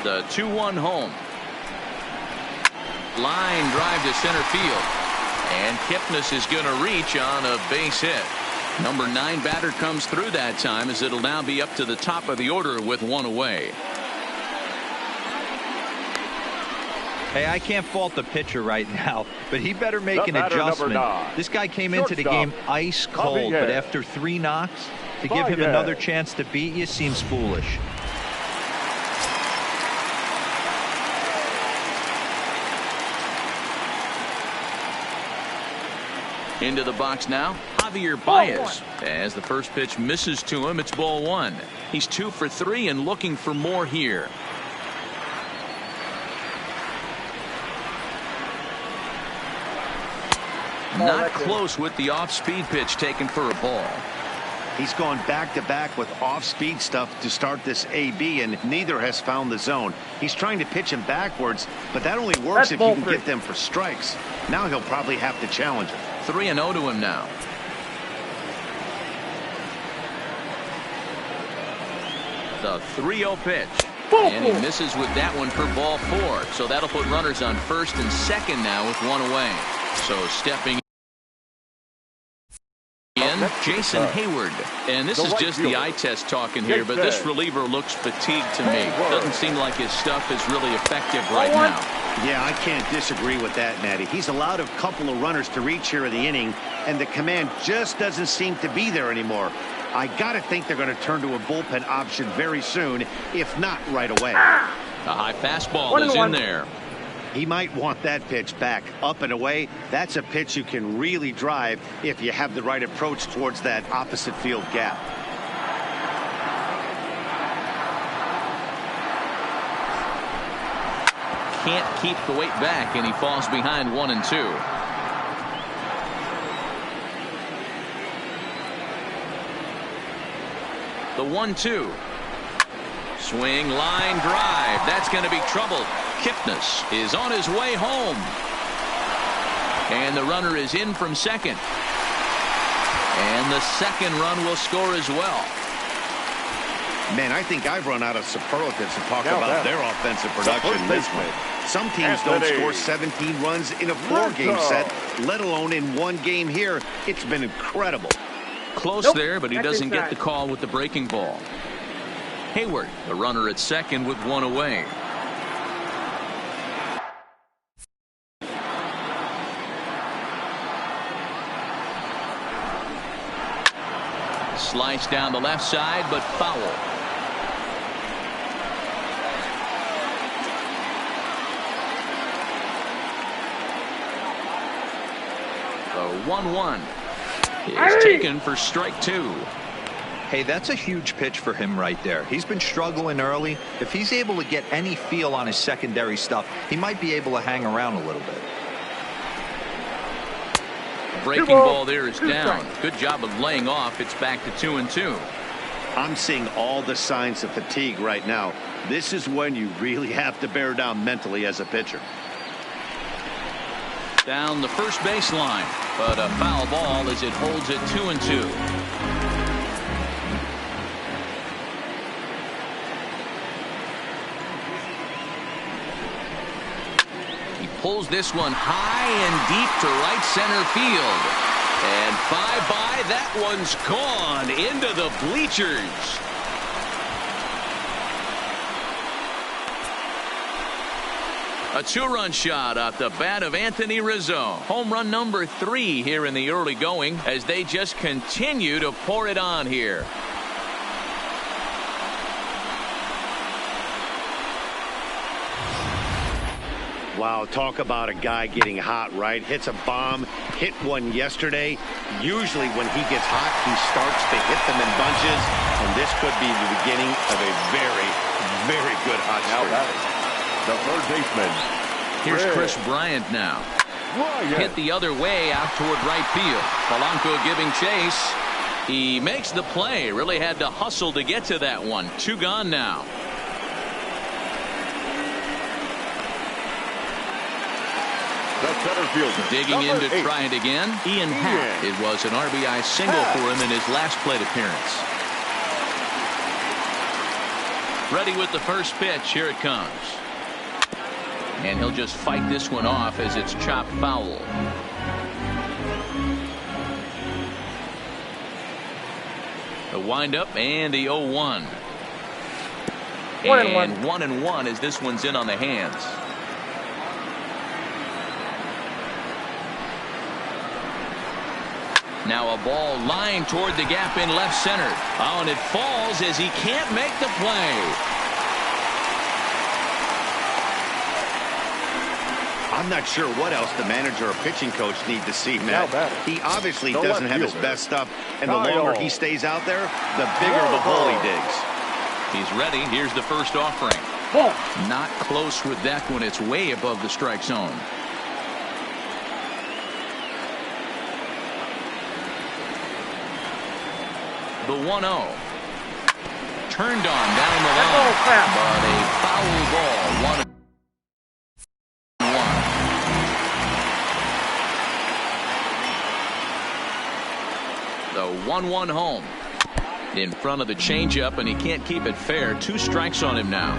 The 2-1 home. Line drive to center field. And Kipnis is going to reach on a base hit. Number 9 batter comes through that time, as it'll now be up to the top of the order with 1 away. Hey, I can't fault the pitcher right now, but he better make an batter, adjustment. number 9. This guy came into the game ice cold, but after 3 knocks, to give him another chance to beat you seems foolish. Into the box now, Javier Baez. As the first pitch misses to him, it's ball 1. He's 2 for 3 and looking for more here. Not close with the off-speed pitch taken for a ball. He's gone back-to-back with off-speed stuff to start this AB, and neither has found the zone. He's trying to pitch him backwards, but that only works if you can get them for strikes. Now he'll probably have to challenge him. 3-0 to him now. The 3-0 pitch. And he misses with that one for ball 4. So that'll put runners on first and second now with 1 away. So stepping in, Jason Hayward. And this is just the eye test talking here, but this reliever looks fatigued to me. Doesn't seem like his stuff is really effective right now. Yeah, I can't disagree with that, Matty. He's allowed a couple of runners to reach here in the inning, and the command just doesn't seem to be there anymore. I got to think they're going to turn to a bullpen option very soon, if not right away. A high fastball is in there. He might want that pitch back. Up and away, that's a pitch you can really drive if you have the right approach towards that opposite field gap. Can't keep the weight back, and he falls behind 1-2. The 1-2. Swing, line drive. That's going to be trouble. Kipnis is on his way home. And the runner is in from second. And the second run will score as well. Man, I think I've run out of superlatives to talk about their offensive production this way. Some teams don't score 17 runs in a 4-game set, let alone in 1 game here. It's been incredible. Close there, but he doesn't get the call with the breaking ball. Hayward, the runner at second with 1 away. Slice down the left side, but foul. The 1-1 is taken for strike 2. Hey, that's a huge pitch for him right there. He's been struggling early. If he's able to get any feel on his secondary stuff, he might be able to hang around a little bit. Breaking ball there is down. Good job of laying off. It's back to 2-2. I'm seeing all the signs of fatigue right now. This is when you really have to bear down mentally as a pitcher. Down the first baseline, but a foul ball as it holds it 2-2. He pulls this one high and deep to right center field. And bye-bye, that one's gone into the bleachers. A two-run shot off the bat of Anthony Rizzo. Home run number 3 here in the early going as they just continue to pour it on here. Wow, talk about a guy getting hot, right? Hits a bomb, hit one yesterday. Usually when he gets hot, he starts to hit them in bunches, and this could be the beginning of a very, very good hot streak. The third baseman. Here's Chris Bryant now. Hit the other way out toward right field. Polanco giving chase. He makes the play. Really had to hustle to get to that one. 2 gone now. The center fielder. Digging in to try it again. Ian Happ. It was an RBI single for him in his last plate appearance. Ready with the first pitch. Here it comes. And he'll just fight this one off as it's chopped foul. The windup and the 0-1. And 1-1 as this one's in on the hands. Now a ball lined toward the gap in left center. Oh, and it falls as he can't make the play. I'm not sure what else the manager or pitching coach need to see, Matt. He obviously doesn't have his best stuff, and the longer he stays out there, the bigger the hole he digs. He's ready. Here's the first offering. Not close with that one. It's way above the strike zone. The 1-0. Turned on down the line. But a foul ball. 1-1. The 1-1 home. In front of the changeup, and he can't keep it fair. 2 strikes on him now.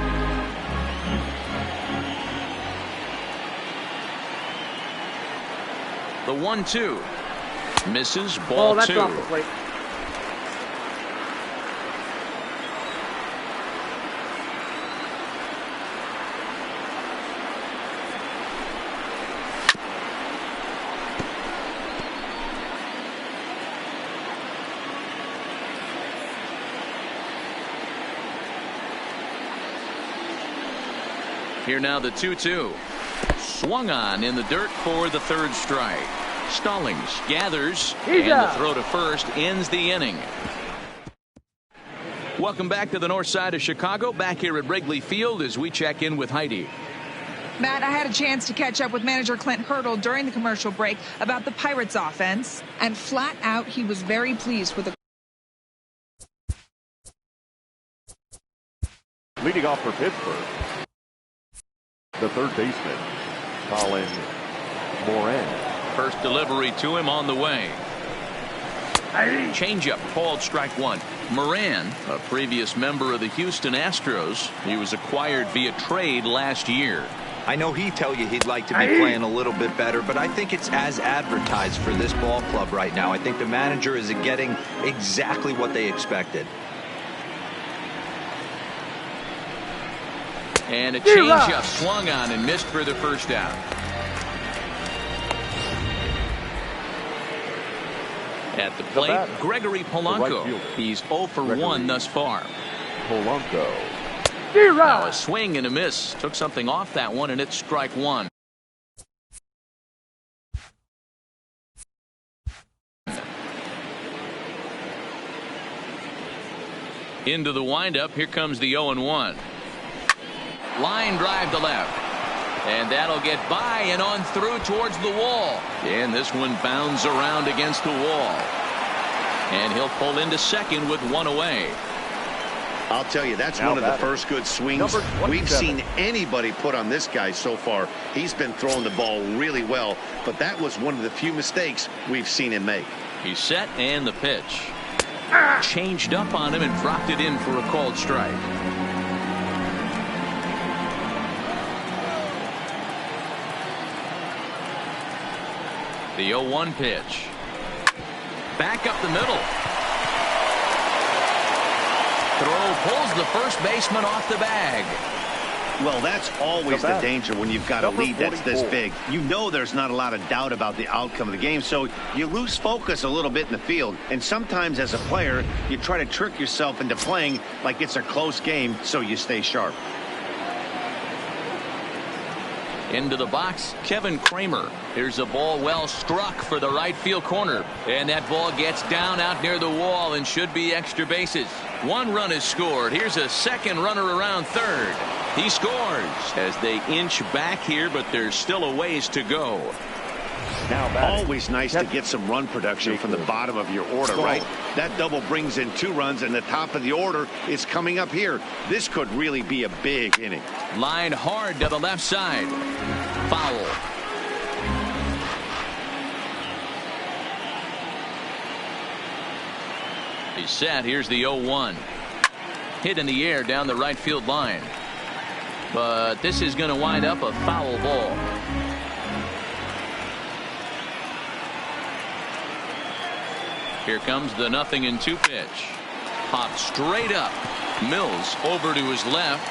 The 1-2. Misses. Ball 2. Off the plate. Here now the 2-2. Swung on in the dirt for the third strike. Stallings gathers, and the throw to first ends the inning. Welcome back to the north side of Chicago. Back here at Wrigley Field as we check in with Heidi. Matt, I had a chance to catch up with manager Clint Hurdle during the commercial break about the Pirates offense, and flat out he was very pleased with the Leading off for Pittsburgh, the third baseman, Colin Moran. First delivery to him on the way. Changeup called strike 1. Moran, a previous member of the Houston Astros. He was acquired via trade last year. I know he'd tell you he'd like to be playing a little bit better, but I think it's as advertised for this ball club right now. I think the manager is getting exactly what they expected. And a changeup swung on and missed for the first out. At the plate, Gregory Polanco. He's 0 for 1 thus far. Polanco. Now a swing and a miss. Took something off that one, and it's strike 1. Into the windup. Here comes the 0-1. Line drive to left. And that'll get by and on through towards the wall. And this one bounds around against the wall. And he'll pull into second with one away. I'll tell you, that's one of the first good swings we've seen anybody put on this guy so far. He's been throwing the ball really well, but that was one of the few mistakes we've seen him make. He's set, and the pitch. Changed up on him and dropped it in for a called strike. The 0-1 pitch. Back up the middle. Throw pulls the first baseman off the bag. Well, that's always the danger when you've got a lead that's this big. You know there's not a lot of doubt about the outcome of the game, so you lose focus a little bit in the field. And sometimes as a player, you try to trick yourself into playing like it's a close game so you stay sharp. Into the box, Kevin Kramer. Here's a ball well struck for the right field corner. And that ball gets down out near the wall and should be extra bases. One run is scored. Here's a second runner around third. He scores as they inch back here, but there's still a ways to go. Always nice to get some run production from the bottom of your order, right? That double brings in 2 runs, and the top of the order is coming up here. This could really be a big inning. Line hard to the left side. Foul. He's set. Here's the 0-1. Hit in the air down the right field line. But this is going to wind up a foul ball. Here comes the 0-2 pitch. Popped straight up. Mills over to his left.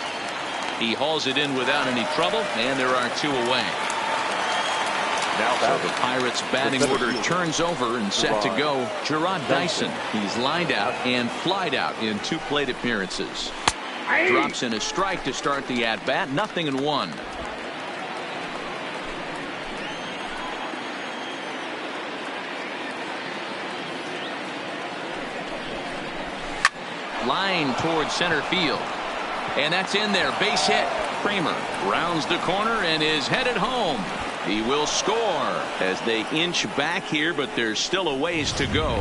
He hauls it in without any trouble, and there are 2 away. So the Pirates batting order turns over and set to go. Gerard Dyson. He's lined out and flied out in 2 plate appearances. Drops in a strike to start the at-bat. 0-1. Line towards center field. And that's in there. Base hit. Kramer rounds the corner and is headed home. He will score as they inch back here, but there's still a ways to go.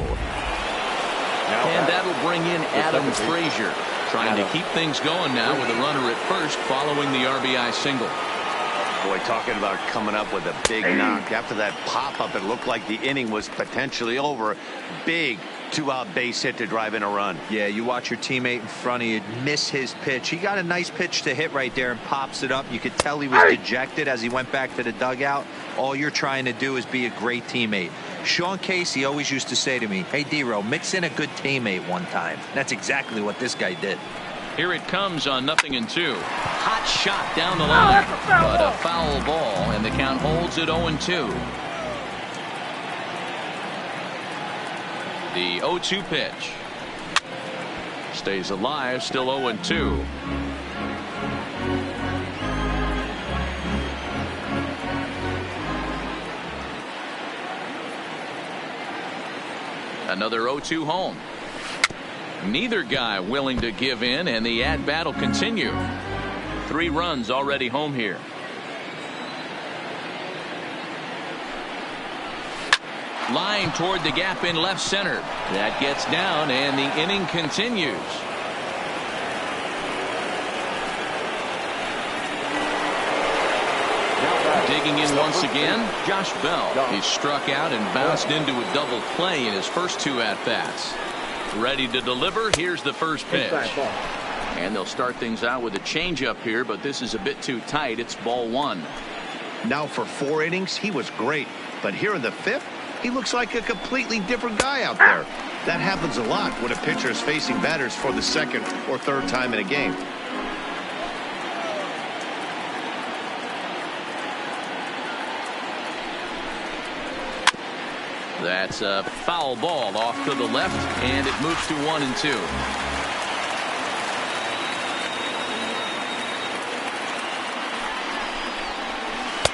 And that'll bring in Adam Frazier, trying to keep things going now with a runner at first following the RBI single. Boy, talking about coming up with a big knock. After that pop-up, it looked like the inning was potentially over. Big 2-out base hit to drive in a run. Yeah, you watch your teammate in front of you miss his pitch. He got a nice pitch to hit right there and pops it up. You could tell he was dejected as he went back to the dugout. All you're trying to do is be a great teammate. Sean Casey always used to say to me, hey, D-Row, mix in a good teammate one time. That's exactly what this guy did. Here it comes on 0-2. Hot shot down the line, but a foul ball, and the count holds at 0-2. The 0-2 pitch. Stays alive, still 0-2. Another 0-2 home. Neither guy willing to give in, and the at-bat will continue. 3 runs already home here. Line toward the gap in left center. That gets down, and the inning continues. Digging in once again, Josh Bell. He struck out and bounced into a double play in his first 2 at-bats. Ready to deliver. Here's the first pitch. And they'll start things out with a changeup here, but this is a bit too tight. It's ball 1. Now for 4 innings, he was great. But here in the 5th, he looks like a completely different guy out there. That happens a lot when a pitcher is facing batters for the 2nd or 3rd time in a game. That's a foul ball off to the left, and it moves to 1-2.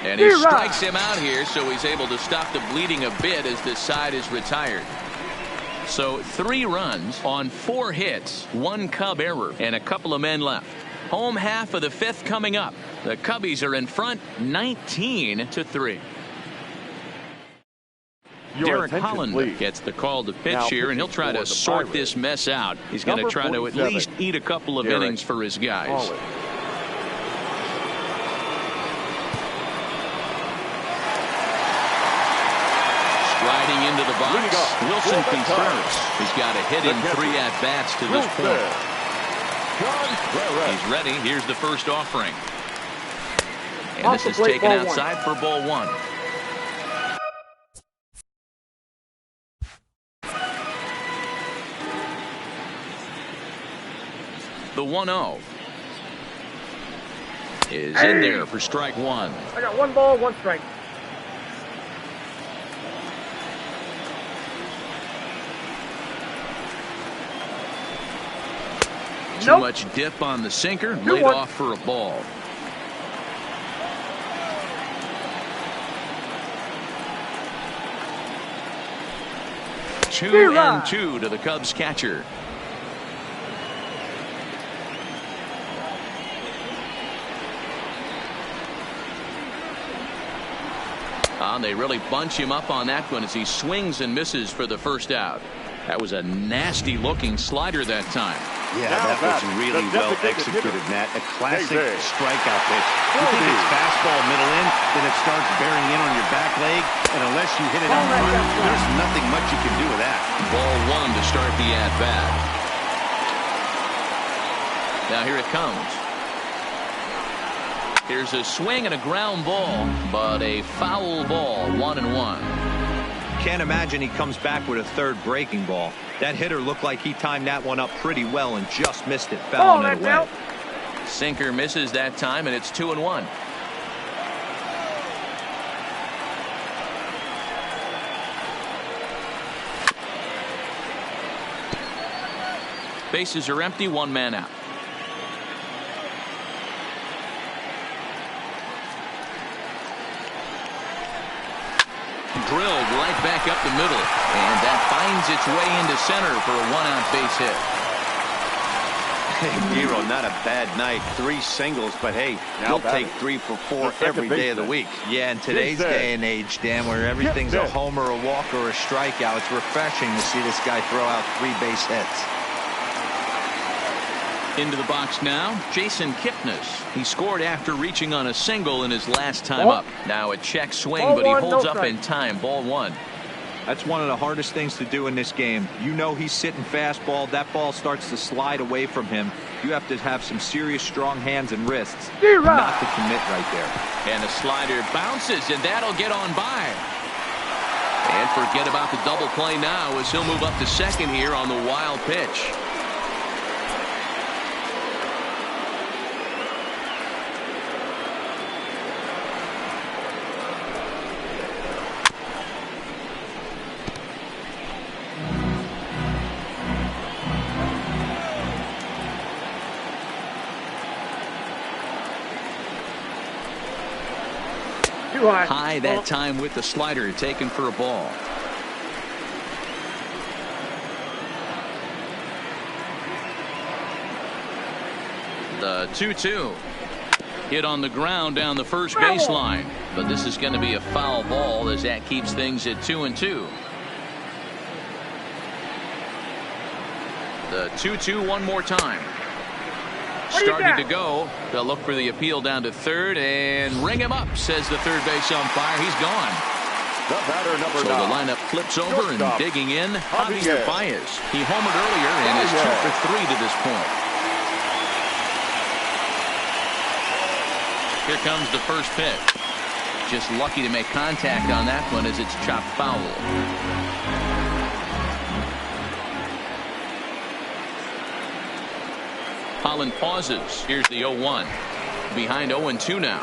And he strikes him out here, so he's able to stop the bleeding a bit as this side is retired. So 3 runs on 4 hits, 1 Cub error, and a couple of men left. Home half of the 5th coming up. The Cubbies are in front 19-3. Derek Holland gets the call to pitch here, and he'll try to sort this mess out. He's going to try to at least eat a couple of innings for his guys. Striding into the box, Wilson Contreras. He's got a hit in 3 at-bats to this point. He's ready. Here's the first offering. And this is taken outside for ball 1. The 1-0 is in there for strike 1. I got 1 ball, 1 strike. Too much dip on the sinker, laid off for a ball. Two and 2 to the Cubs catcher. They really bunch him up on that one as he swings and misses for the first out. That was a nasty looking slider that time. Yeah, that was really well executed, Matt. A classic strikeout pitch. You think it's fastball middle in, then it starts bearing in on your back leg, and unless you hit it out front, there's nothing much you can do with that. Ball 1 to start the at-bat. Now here it comes. Here's a swing and a ground ball, but a foul ball, 1-1. Can't imagine he comes back with a third breaking ball. That hitter looked like he timed that one up pretty well and just missed it, fouling it away. Sinker misses that time, and it's 2-1. Bases are empty, 1 man out. Drilled right back up the middle, and that finds its way into center for a 1-out base hit. Hey, Giro, not a bad night. 3 singles, but hey, you'll take 3 for 4 every day of the week. Yeah, in today's day and age, Dan, where everything's a homer, a walk, or a strikeout, it's refreshing to see this guy throw out 3 base hits. Into the box now, Jason Kipnis. He scored after reaching on a single in his last time up. Now a check swing, but he holds up in time. Ball 1. That's one of the hardest things to do in this game. You know he's sitting fastball. That ball starts to slide away from him. You have to have some serious strong hands and wrists not to commit right there. And the slider bounces, and that'll get on by. And forget about the double play now as he'll move up to second here on the wild pitch. High that time with the slider, taken for a ball. The 2-2 hit on the ground down the first baseline, but this is going to be a foul ball as that keeps things at 2-2. The 2-2 one more time. Starting to go. They'll look for the appeal down to third and ring him up, says the third base umpire. He's gone. So the lineup flips over and digging in, Javier Baez. He homered earlier and is 2 for 3 to this point. Here comes the first pitch. Just lucky to make contact on that one as it's chopped foul. Holland pauses. Here's the 0-1. Behind 0-2 now.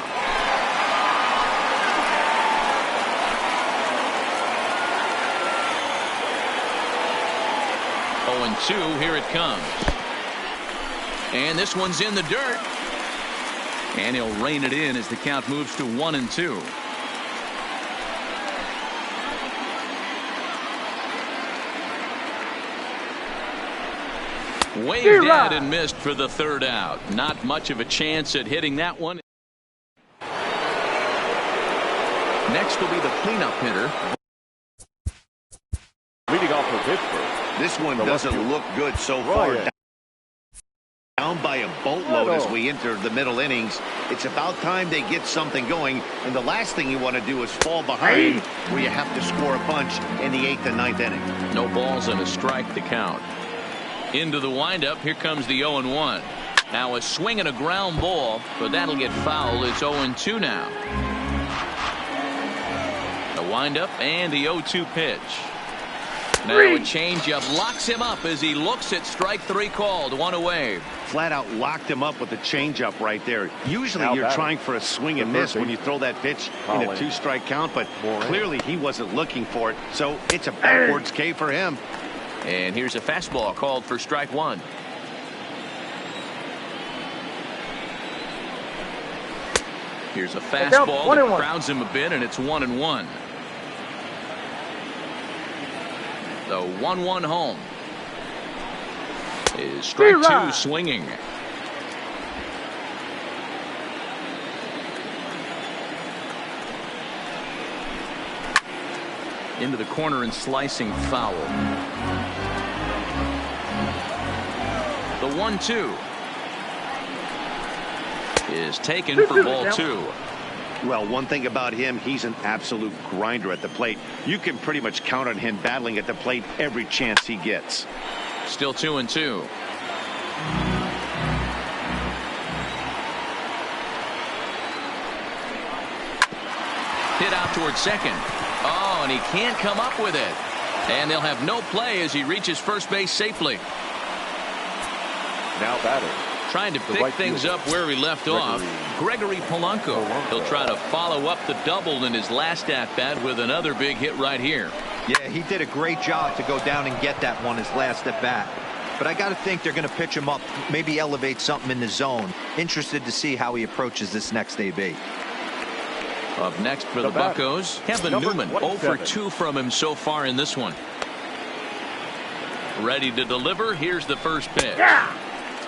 0-2. Here it comes. And this one's in the dirt. And he'll rein it in as the count moves to 1-2. Waved at and missed for the third out. Not much of a chance at hitting that one. Next will be the cleanup hitter. Leading off for Pittsburgh. This one doesn't look good so far. Down by a boatload as we enter the middle innings. It's about time they get something going, and the last thing you want to do is fall behind where you have to score a bunch in the 8th and 9th inning. No balls and a strike to count. Into the windup. Here comes the 0-1. Now a swing and a ground ball, but that'll get fouled. It's 0-2 now. The windup and the 0-2 pitch. Now a changeup locks him up as he looks at strike 3 called. 1 away. Flat out locked him up with the changeup right there. Usually you're trying for a swing and miss when you throw that pitch in a 2-strike count, but clearly he wasn't looking for it, so it's a backwards K for him. And here's a fastball called for strike 1. Here's a fastball that crowds him a bit, and it's 1-1. The 1-1 home is strike 2 swinging. Into the corner and slicing foul. The 1-2 is taken for ball 2. Well, one thing about him, he's an absolute grinder at the plate. You can pretty much count on him battling at the plate every chance he gets. Still 2-2. Hit out towards second. Oh, and he can't come up with it. And they'll have no play as he reaches first base safely. Now batting. Trying to pick things up where he left off. Gregory Polanco. He'll try to follow up the double in his last at-bat with another big hit right here. Yeah, he did a great job to go down and get that one his last at-bat. But I got to think they're going to pitch him up, maybe elevate something in the zone. Interested to see how he approaches this next AB. Up next for the Buccos, Kevin Newman. 0 for 2 from him so far in this one. Ready to deliver. Here's the first pitch.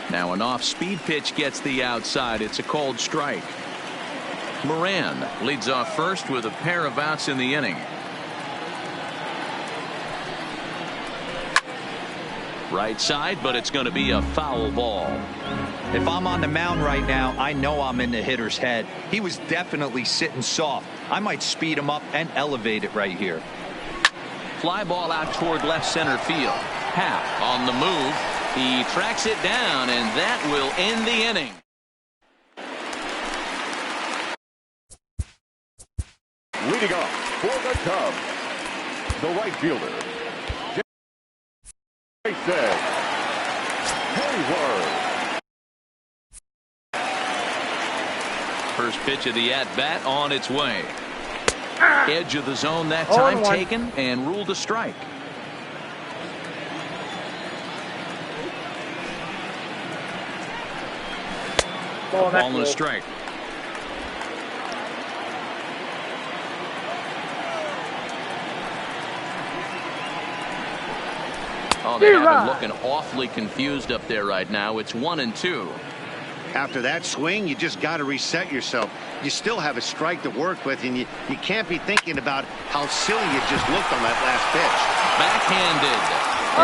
Now an off-speed pitch gets the outside. It's a called strike. Moran leads off first with a pair of outs in the inning. Right side, but it's going to be a foul ball. If I'm on the mound right now, I know I'm in the hitter's head. He was definitely sitting soft. I might speed him up and elevate it right here. Fly ball out toward left center field. Happ on the move. He tracks it down, and that will end the inning. Leading off for the Cubs, the right fielder, Jason Heyward. First pitch of the at-bat on its way. Edge of the zone that time taken and ruled a strike. Ball and a strike. Oh, they have him looking awfully confused up there right now. It's 1-2. After that swing, you just got to reset yourself. You still have a strike to work with, and you can't be thinking about how silly you just looked on that last pitch. Backhanded.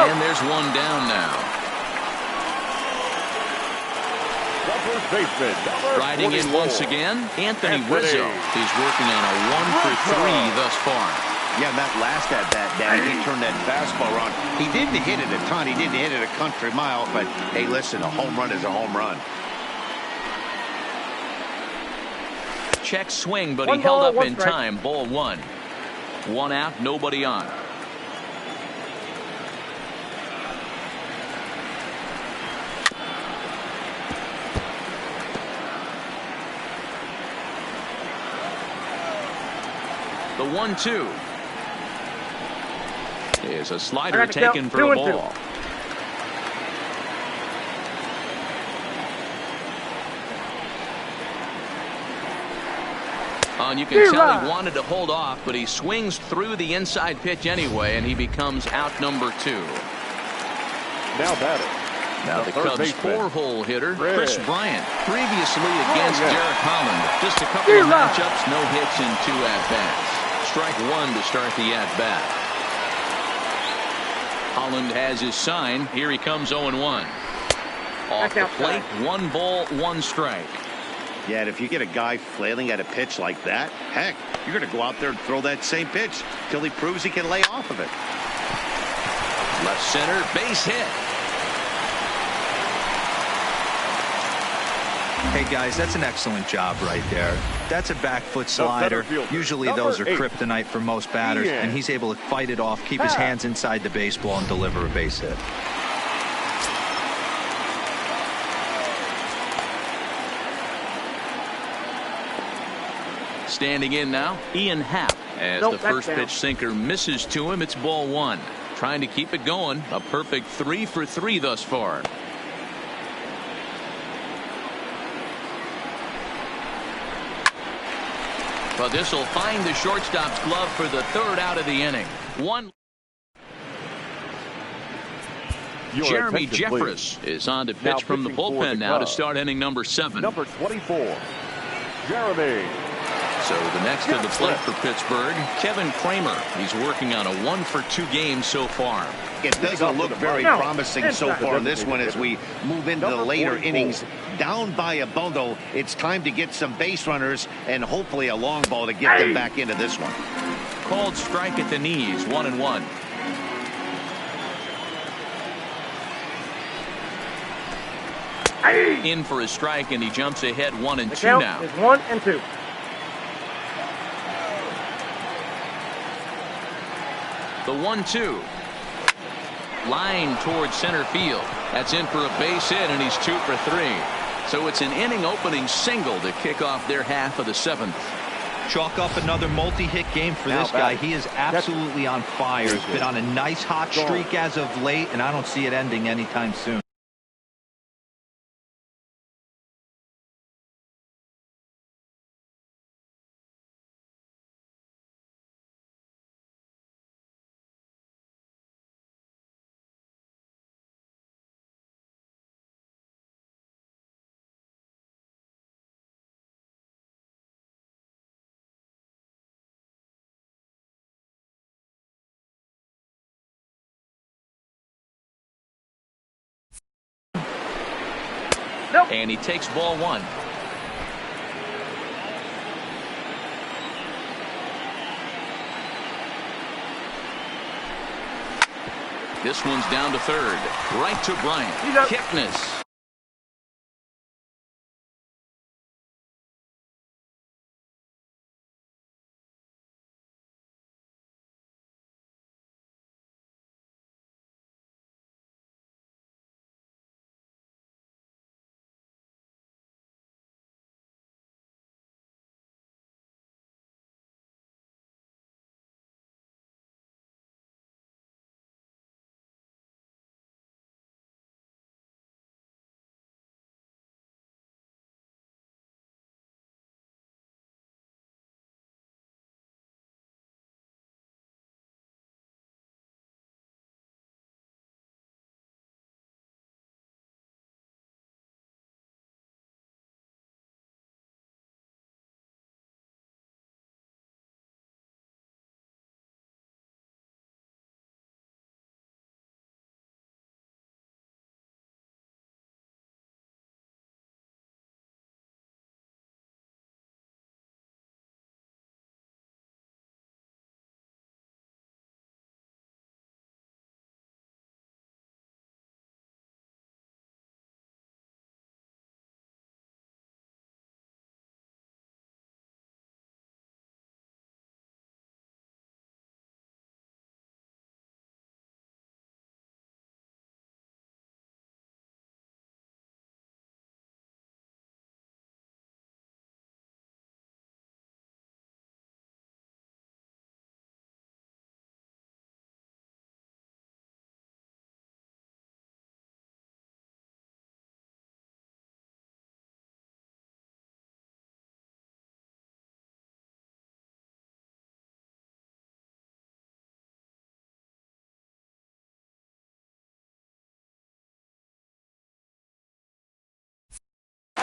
And there's one down now. Riding in once again, Anthony Rizzo. He's working on a 1 for 3 thus far. Yeah, that last at-bat, Danny, he turned that fastball around. He didn't hit it a ton. He didn't hit it a country mile, but hey, listen, a home run is a home run. Check swing, but he held up in time. Ball 1. 1 out, nobody on. The 1-2 is a slider taken for a ball. And you can tell he wanted to hold off, but he swings through the inside pitch anyway, and he becomes out number 2. Now batting, Now the third Cubs baseman, four-hole hitter, Fred. Chris Bryant, previously against Bryant. Derek Holland. Just a couple of matchups, no hits in 2 at-bats. Strike one to start the at-bat. Holland has his sign. Here he comes 0-1. Off the plate, 1 ball, 1 strike. Yeah, and if you get a guy flailing at a pitch like that, heck, you're going to go out there and throw that same pitch till he proves he can lay off of it. Left center, base hit. Hey guys, that's an excellent job right there. That's a back foot slider. Usually those are kryptonite for most batters, and he's able to fight it off, keep his hands inside the baseball, and deliver a base hit. Standing in now, Ian Happ. As the first pitch sinker misses to him, it's ball 1. Trying to keep it going. A perfect 3 for 3 thus far. But this will find the shortstop's glove for the 3rd out of the inning. Jeremy Jeffress is on to pitch from the bullpen now to start inning number 7. Number 24, Jeremy. So the next to the plate for Pittsburgh, Kevin Kramer. He's working on a 1 for 2 game so far. It doesn't look very promising so far in this one as we move into the later innings. Down by a bundle, it's time to get some base runners and hopefully a long ball to get them back into this one. Called strike at the knees, 1-1. In for a strike, and he jumps ahead 1-2 now. Is 1-2. The 1-2. Line towards center field. That's in for a base hit, and he's 2 for 3. So it's an inning opening single to kick off their half of the 7th. Chalk up another multi-hit game for this guy. He is absolutely on fire. He's been on a nice hot streak as of late, and I don't see it ending anytime soon. And he takes ball 1. This one's down to 3rd. Right to Bryant. Kipnis.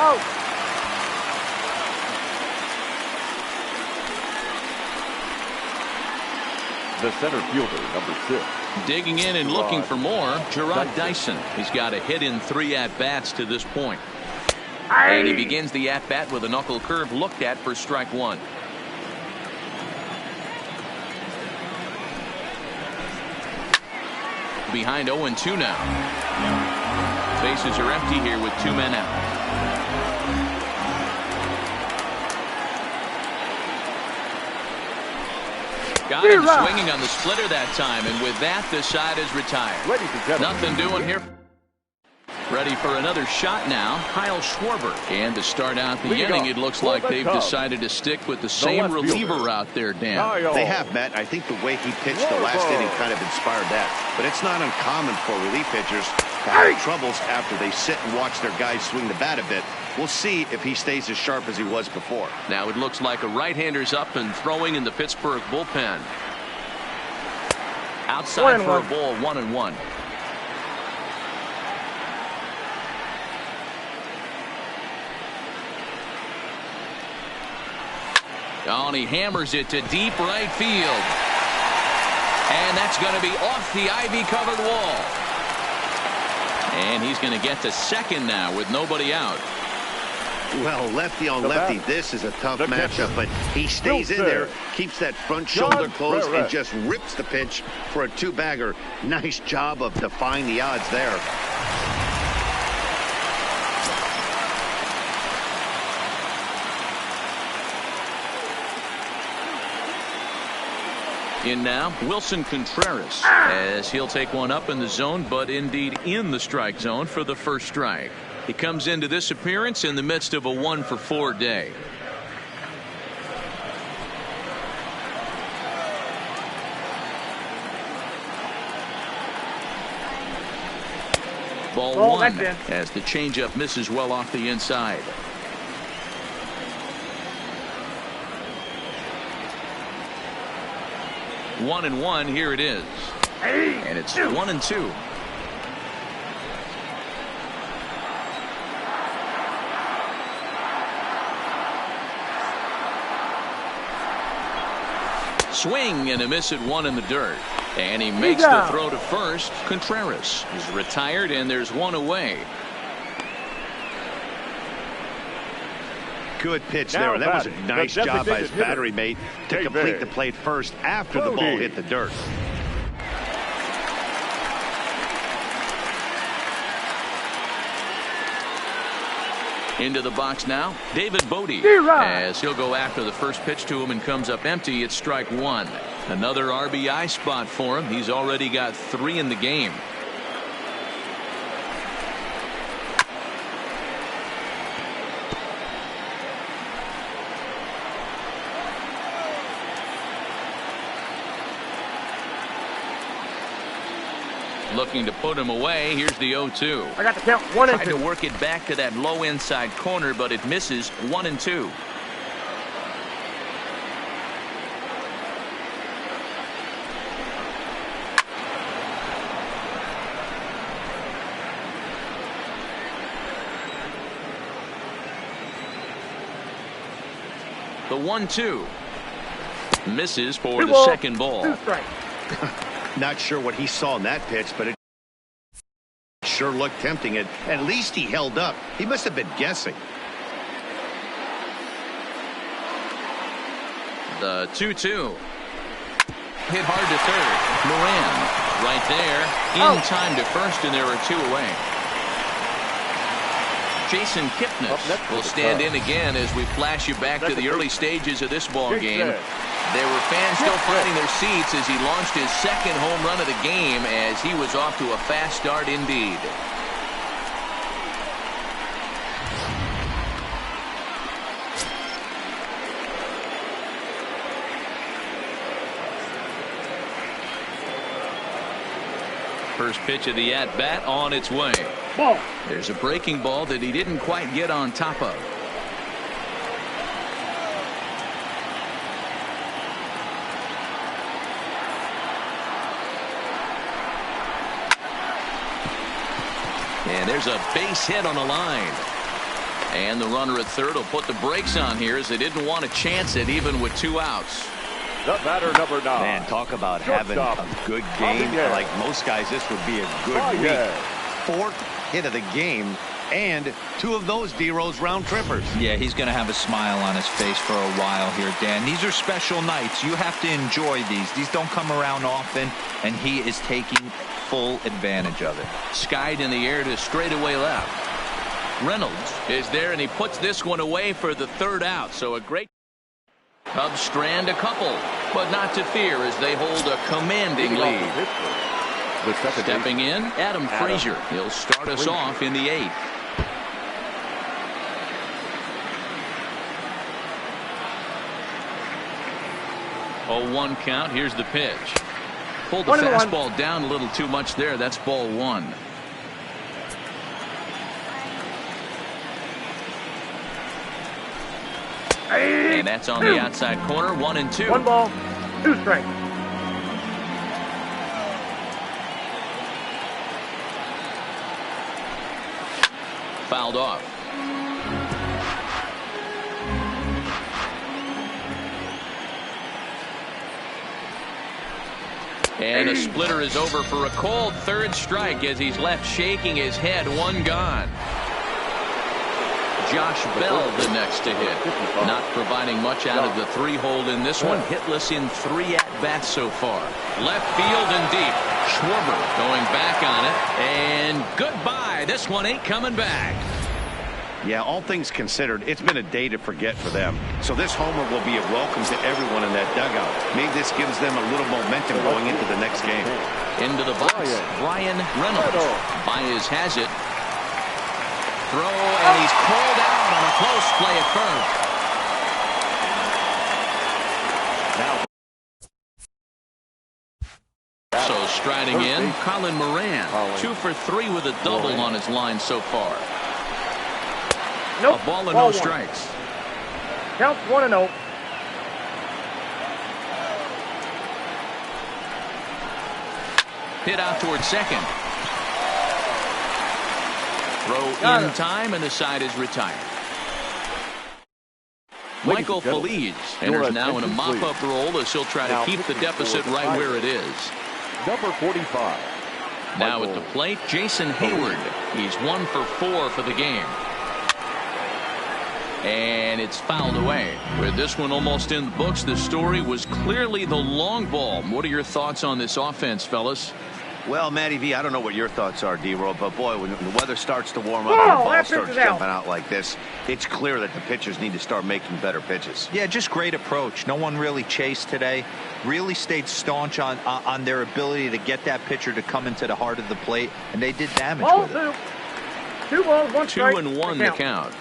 Out. The center fielder, number 6. Digging in and looking for more, Gerard Dyson. He's got a hit in 3 at-bats to this point. And he begins the at-bat with a knuckle curve looked at for strike 1. Behind 0-2 now. Bases are empty here with 2 men out. Got him swinging on the splitter that time, and with that, the side is retired. Nothing doing here. Ready for another shot now, Kyle Schwarber. And to start out the inning, it looks like they've decided to stick with the same reliever out there, Dan. They have, Matt. I think the way he pitched the last inning kind of inspired that. But it's not uncommon for relief pitchers to have troubles after they sit and watch their guys swing the bat a bit. We'll see if he stays as sharp as he was before. Now it looks like a right-hander's up and throwing in the Pittsburgh bullpen. Outside for a ball, 1-1. Oh, and he hammers it to deep right field. And that's going to be off the ivy-covered wall. And he's going to get to second now with nobody out. Well, lefty on lefty, this is a tough matchup, but he stays in there, keeps that front shoulder closed, and just rips the pitch for a 2-bagger. Nice job of defying the odds there. In now, Wilson Contreras, as he'll take one up in the zone, but indeed in the strike zone for the first strike. He comes into this appearance in the midst of a 1-for-4 day. Ball 1 as the changeup misses well off the inside. One and one, here it is. And it's 1-2. Swing and a miss at 1 in the dirt. And he makes the throw to first. Contreras is retired, and there's 1 away. Good pitch there. That was a nice job by his battery mate to complete the play first after the ball hit the dirt. Into the box now, David Bote, as he'll go after the first pitch to him and comes up empty. It's strike 1. Another RBI spot for him. He's already got 3 in the game. Looking to put him away. Here's the 0-2. I got to count 1 and 2. Tried to work it back to that low inside corner, but it misses. 1-2. The 1-2 misses for the second ball. 2 strikes. Not sure what he saw in that pitch, but it sure looked tempting. And at least he held up. He must have been guessing. The 2-2. Hit hard to third. Moran right there in time to first, and there are 2 away. Jason Kipnis will stand in again as we flash you back to the early stages of this ball game. There were fans still finding their seats as he launched his second home run of the game, as he was off to a fast start indeed. First pitch of the at-bat on its way. Ball. There's a breaking ball that he didn't quite get on top of. And there's a base hit on the line. And the runner at third will put the brakes on here as they didn't want to chance it even with 2 outs. The batter, number 9. Man, talk about having a good game. Like most guys, this would be a good week. 4th hit of the game, and 2 of those D-Rose round trippers. Yeah, he's going to have a smile on his face for a while here, Dan. These are special nights. You have to enjoy these. These don't come around often, and he is taking full advantage of it. Skied in the air to straightaway left. Reynolds is there, and he puts this one away for the 3rd out. So a great Cubs strand a couple, but not to fear as they hold a commanding lead. Stepping in, Adam Frazier. He'll start us off in the 8th. Oh, 1 count. Here's the pitch. Pulled the fastball down a little too much there. That's ball 1. And that's on the outside corner. 1 and 2. 1 ball, 2 strikes. Fouled off. And a splitter is over for a called 3rd strike as he's left shaking his head. 1 gone. Josh Bell the next to hit. Not providing much out of the 3-hole in this one. Hitless in 3 at-bats so far. Left field and deep. Schwarber going back on it. And goodbye. This one ain't coming back. Yeah, all things considered, it's been a day to forget for them. So this homer will be a welcome to everyone in that dugout. Maybe this gives them a little momentum going into the next game. Into the box, Bryan Reynolds. Baez has it. Throw, and he's called out on a close play at first. So striding in, Colin Moran. 2 for 3 with a double on his line so far. Nope. A ball and no strikes. Counts 1-0. Hit out towards second. Throw in time, and the side is retired. Michael Feliz enters now in a mop-up role as he'll try to keep the deficit right where it is. Number 45. Now at the plate, Jason Hayward. He's 1 for 4 for the game. And it's fouled away. With this one almost in the books, the story was clearly the long ball. What are your thoughts on this offense, fellas? Well, Matty V, I don't know what your thoughts are, D-Roll, but boy, when the weather starts to warm up and the ball starts jumping out like this, it's clear that the pitchers need to start making better pitches. Yeah, just great approach. No one really chased today. Really stayed staunch on their ability to get that pitcher to come into the heart of the plate, and they did damage with it. 2 balls, 1 strike. 2-1 the count.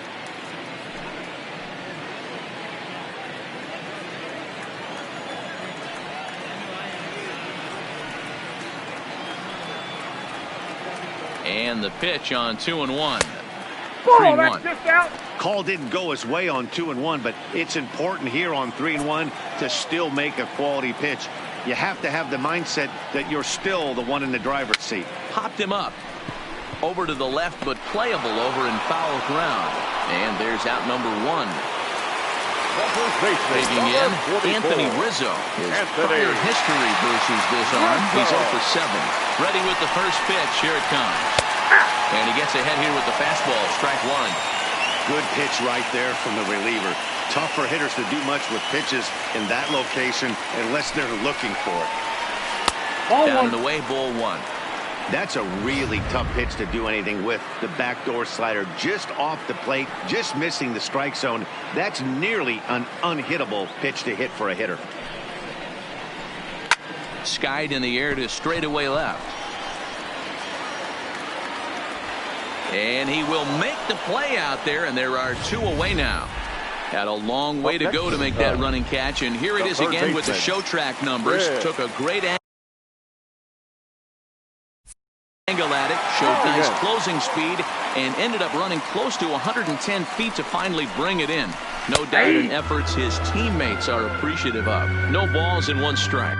And the pitch on 2-1. 3-1. Call didn't go his way on 2-1, but it's important here on 3-1 to still make a quality pitch. You have to have the mindset that you're still the one in the driver's seat. Popped him up. Over to the left, but playable over in foul ground. And there's out number 1. Digging in, Anthony Rizzo. His prior history versus this arm. He's 0 for 7. Ready with the first pitch. Here it comes. And he gets ahead here with the fastball. Strike 1. Good pitch right there from the reliever. Tough for hitters to do much with pitches in that location unless they're looking for it. Down and away, ball 1. That's a really tough pitch to do anything with. The backdoor slider just off the plate, just missing the strike zone. That's nearly an unhittable pitch to hit for a hitter. Skied in the air to straightaway left. And he will make the play out there, and there are 2 away now. Had a long way to go to make that running catch, and here it is again with the show track numbers. Took a great angle at it, showed nice closing speed, and ended up running close to 110 feet to finally bring it in. No doubt in efforts his teammates are appreciative of. No balls and 1 strike.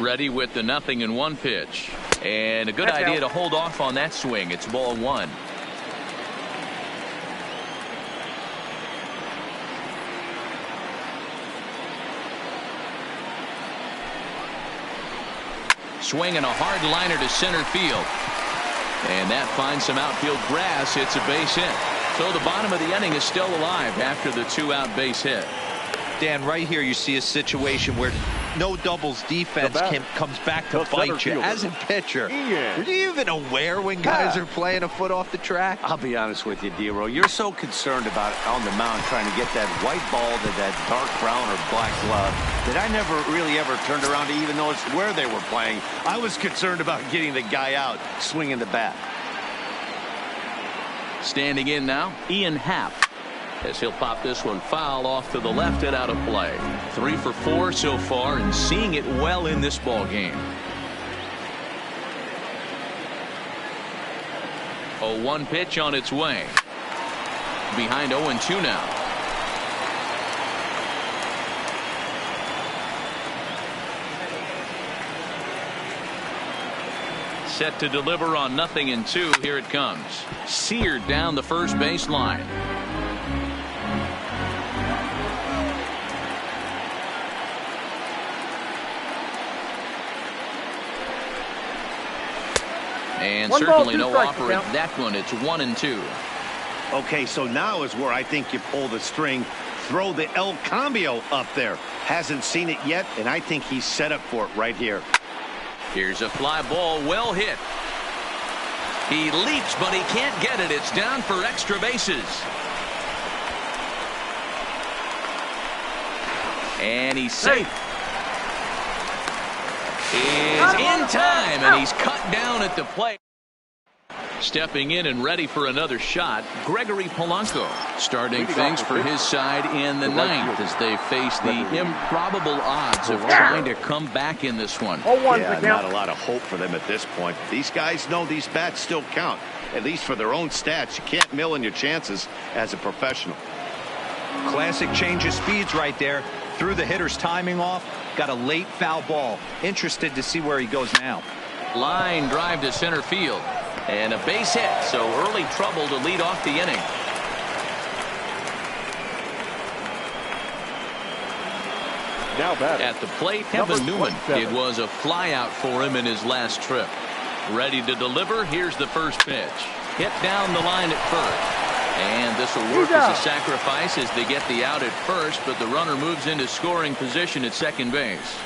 Ready with the 0-1 pitch. And a good idea to hold off on that swing. It's ball 1. Swinging a hard liner to center field. And that finds some outfield grass. It's a base hit. So the bottom of the inning is still alive after the 2-out base hit. Dan, right here you see a situation where no doubles defense comes back to bite you. As a pitcher, are you even aware when guys are playing a foot off the track? I'll be honest with you, D-Roll. You're so concerned about on the mound trying to get that white ball to that dark brown or black glove that I never really ever turned around to even notice where they were playing. I was concerned about getting the guy out swinging the bat. Standing in now, Ian Happ, as he'll pop this one foul off to the left and out of play. 3 for 4 so far and seeing it well in this ball game. 0-1 pitch on its way. Behind 0-2 now. Set to deliver on 0-2. Here it comes. Seared down the first baseline. And certainly no offer at that one. It's 1-2. Okay, so now is where I think you pull the string. Throw the El Cambio up there. Hasn't seen it yet, and I think he's set up for it right here. Here's a fly ball, well hit. He leaps, but he can't get it. It's down for extra bases. And he's safe. Is in time, and he's cut down at the plate. Stepping in and ready for another shot, Gregory Polanco, starting things for his side in the 9th as they face the improbable odds of trying to come back in this one. Yeah, not a lot of hope for them at this point. These guys know these bats still count, at least for their own stats. You can't mill in your chances as a professional. Classic change of speeds right there. Threw the hitter's timing off. Got a late foul ball. Interested to see where he goes now. Line drive to center field. And a base hit, so early trouble to lead off the inning. Now batting. At the plate, Kevin Newman. It was a flyout for him in his last trip. Ready to deliver. Here's the first pitch. Hit down the line at first. And this will work as a sacrifice as they get the out at first, but the runner moves into scoring position at second base.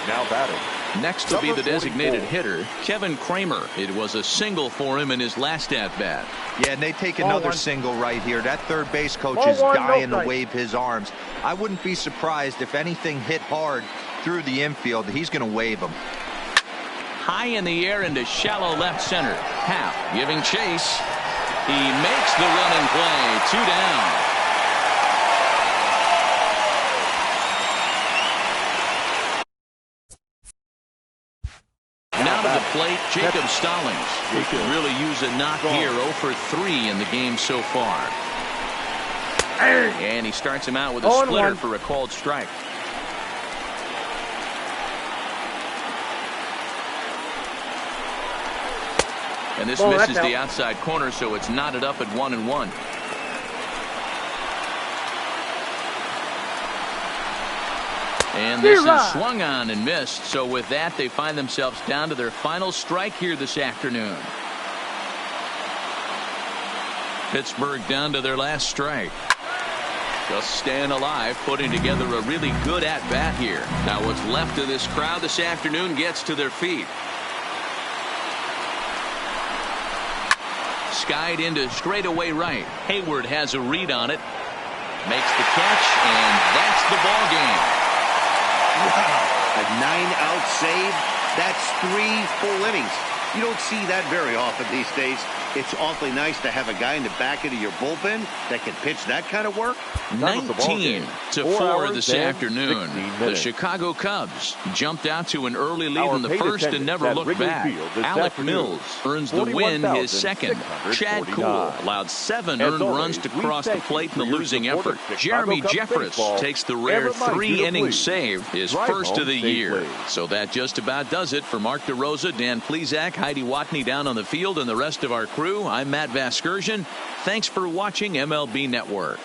Now batting. Next will be the designated hitter, Kevin Kramer. It was a single for him in his last at-bat. Yeah, and they take another single right here. That third base coach is dying to wave his arms. I wouldn't be surprised if anything hit hard through the infield. He's going to wave them. High in the air into shallow left center. Happ giving chase. He makes the running play. 2 down. Now to the plate, Jacob Stallings. He could really use a knock here. 0 for 3 in the game so far. And he starts him out with a splitter for a called strike. And this misses the outside corner, so it's knotted up at 1-1. And this is swung on and missed. So with that, they find themselves down to their final strike here this afternoon. Pittsburgh down to their last strike. Just staying alive, putting together a really good at-bat here. Now what's left of this crowd this afternoon gets to their feet. Skied into straightaway right. Hayward has a read on it. Makes the catch, and that's the ball game. Wow. A 9-out save. That's 3 full innings. You don't see that very often these days. It's awfully nice to have a guy in the back end of your bullpen that can pitch that kind of work. 19-4 this afternoon. The Chicago Cubs jumped out to an early lead in the first and never looked back. Alec Mills earns the win, his second. Chad Kuhl allowed 7 earned runs to cross the plate in the losing effort. Jeremy Jeffress takes the rare 3-inning save, his first of the year. So that just about does it for Mark DeRosa, Dan Plesac, Heidi Watney down on the field, and the rest of our crew. I'm Matt Vasgersian. Thanks for watching MLB Network.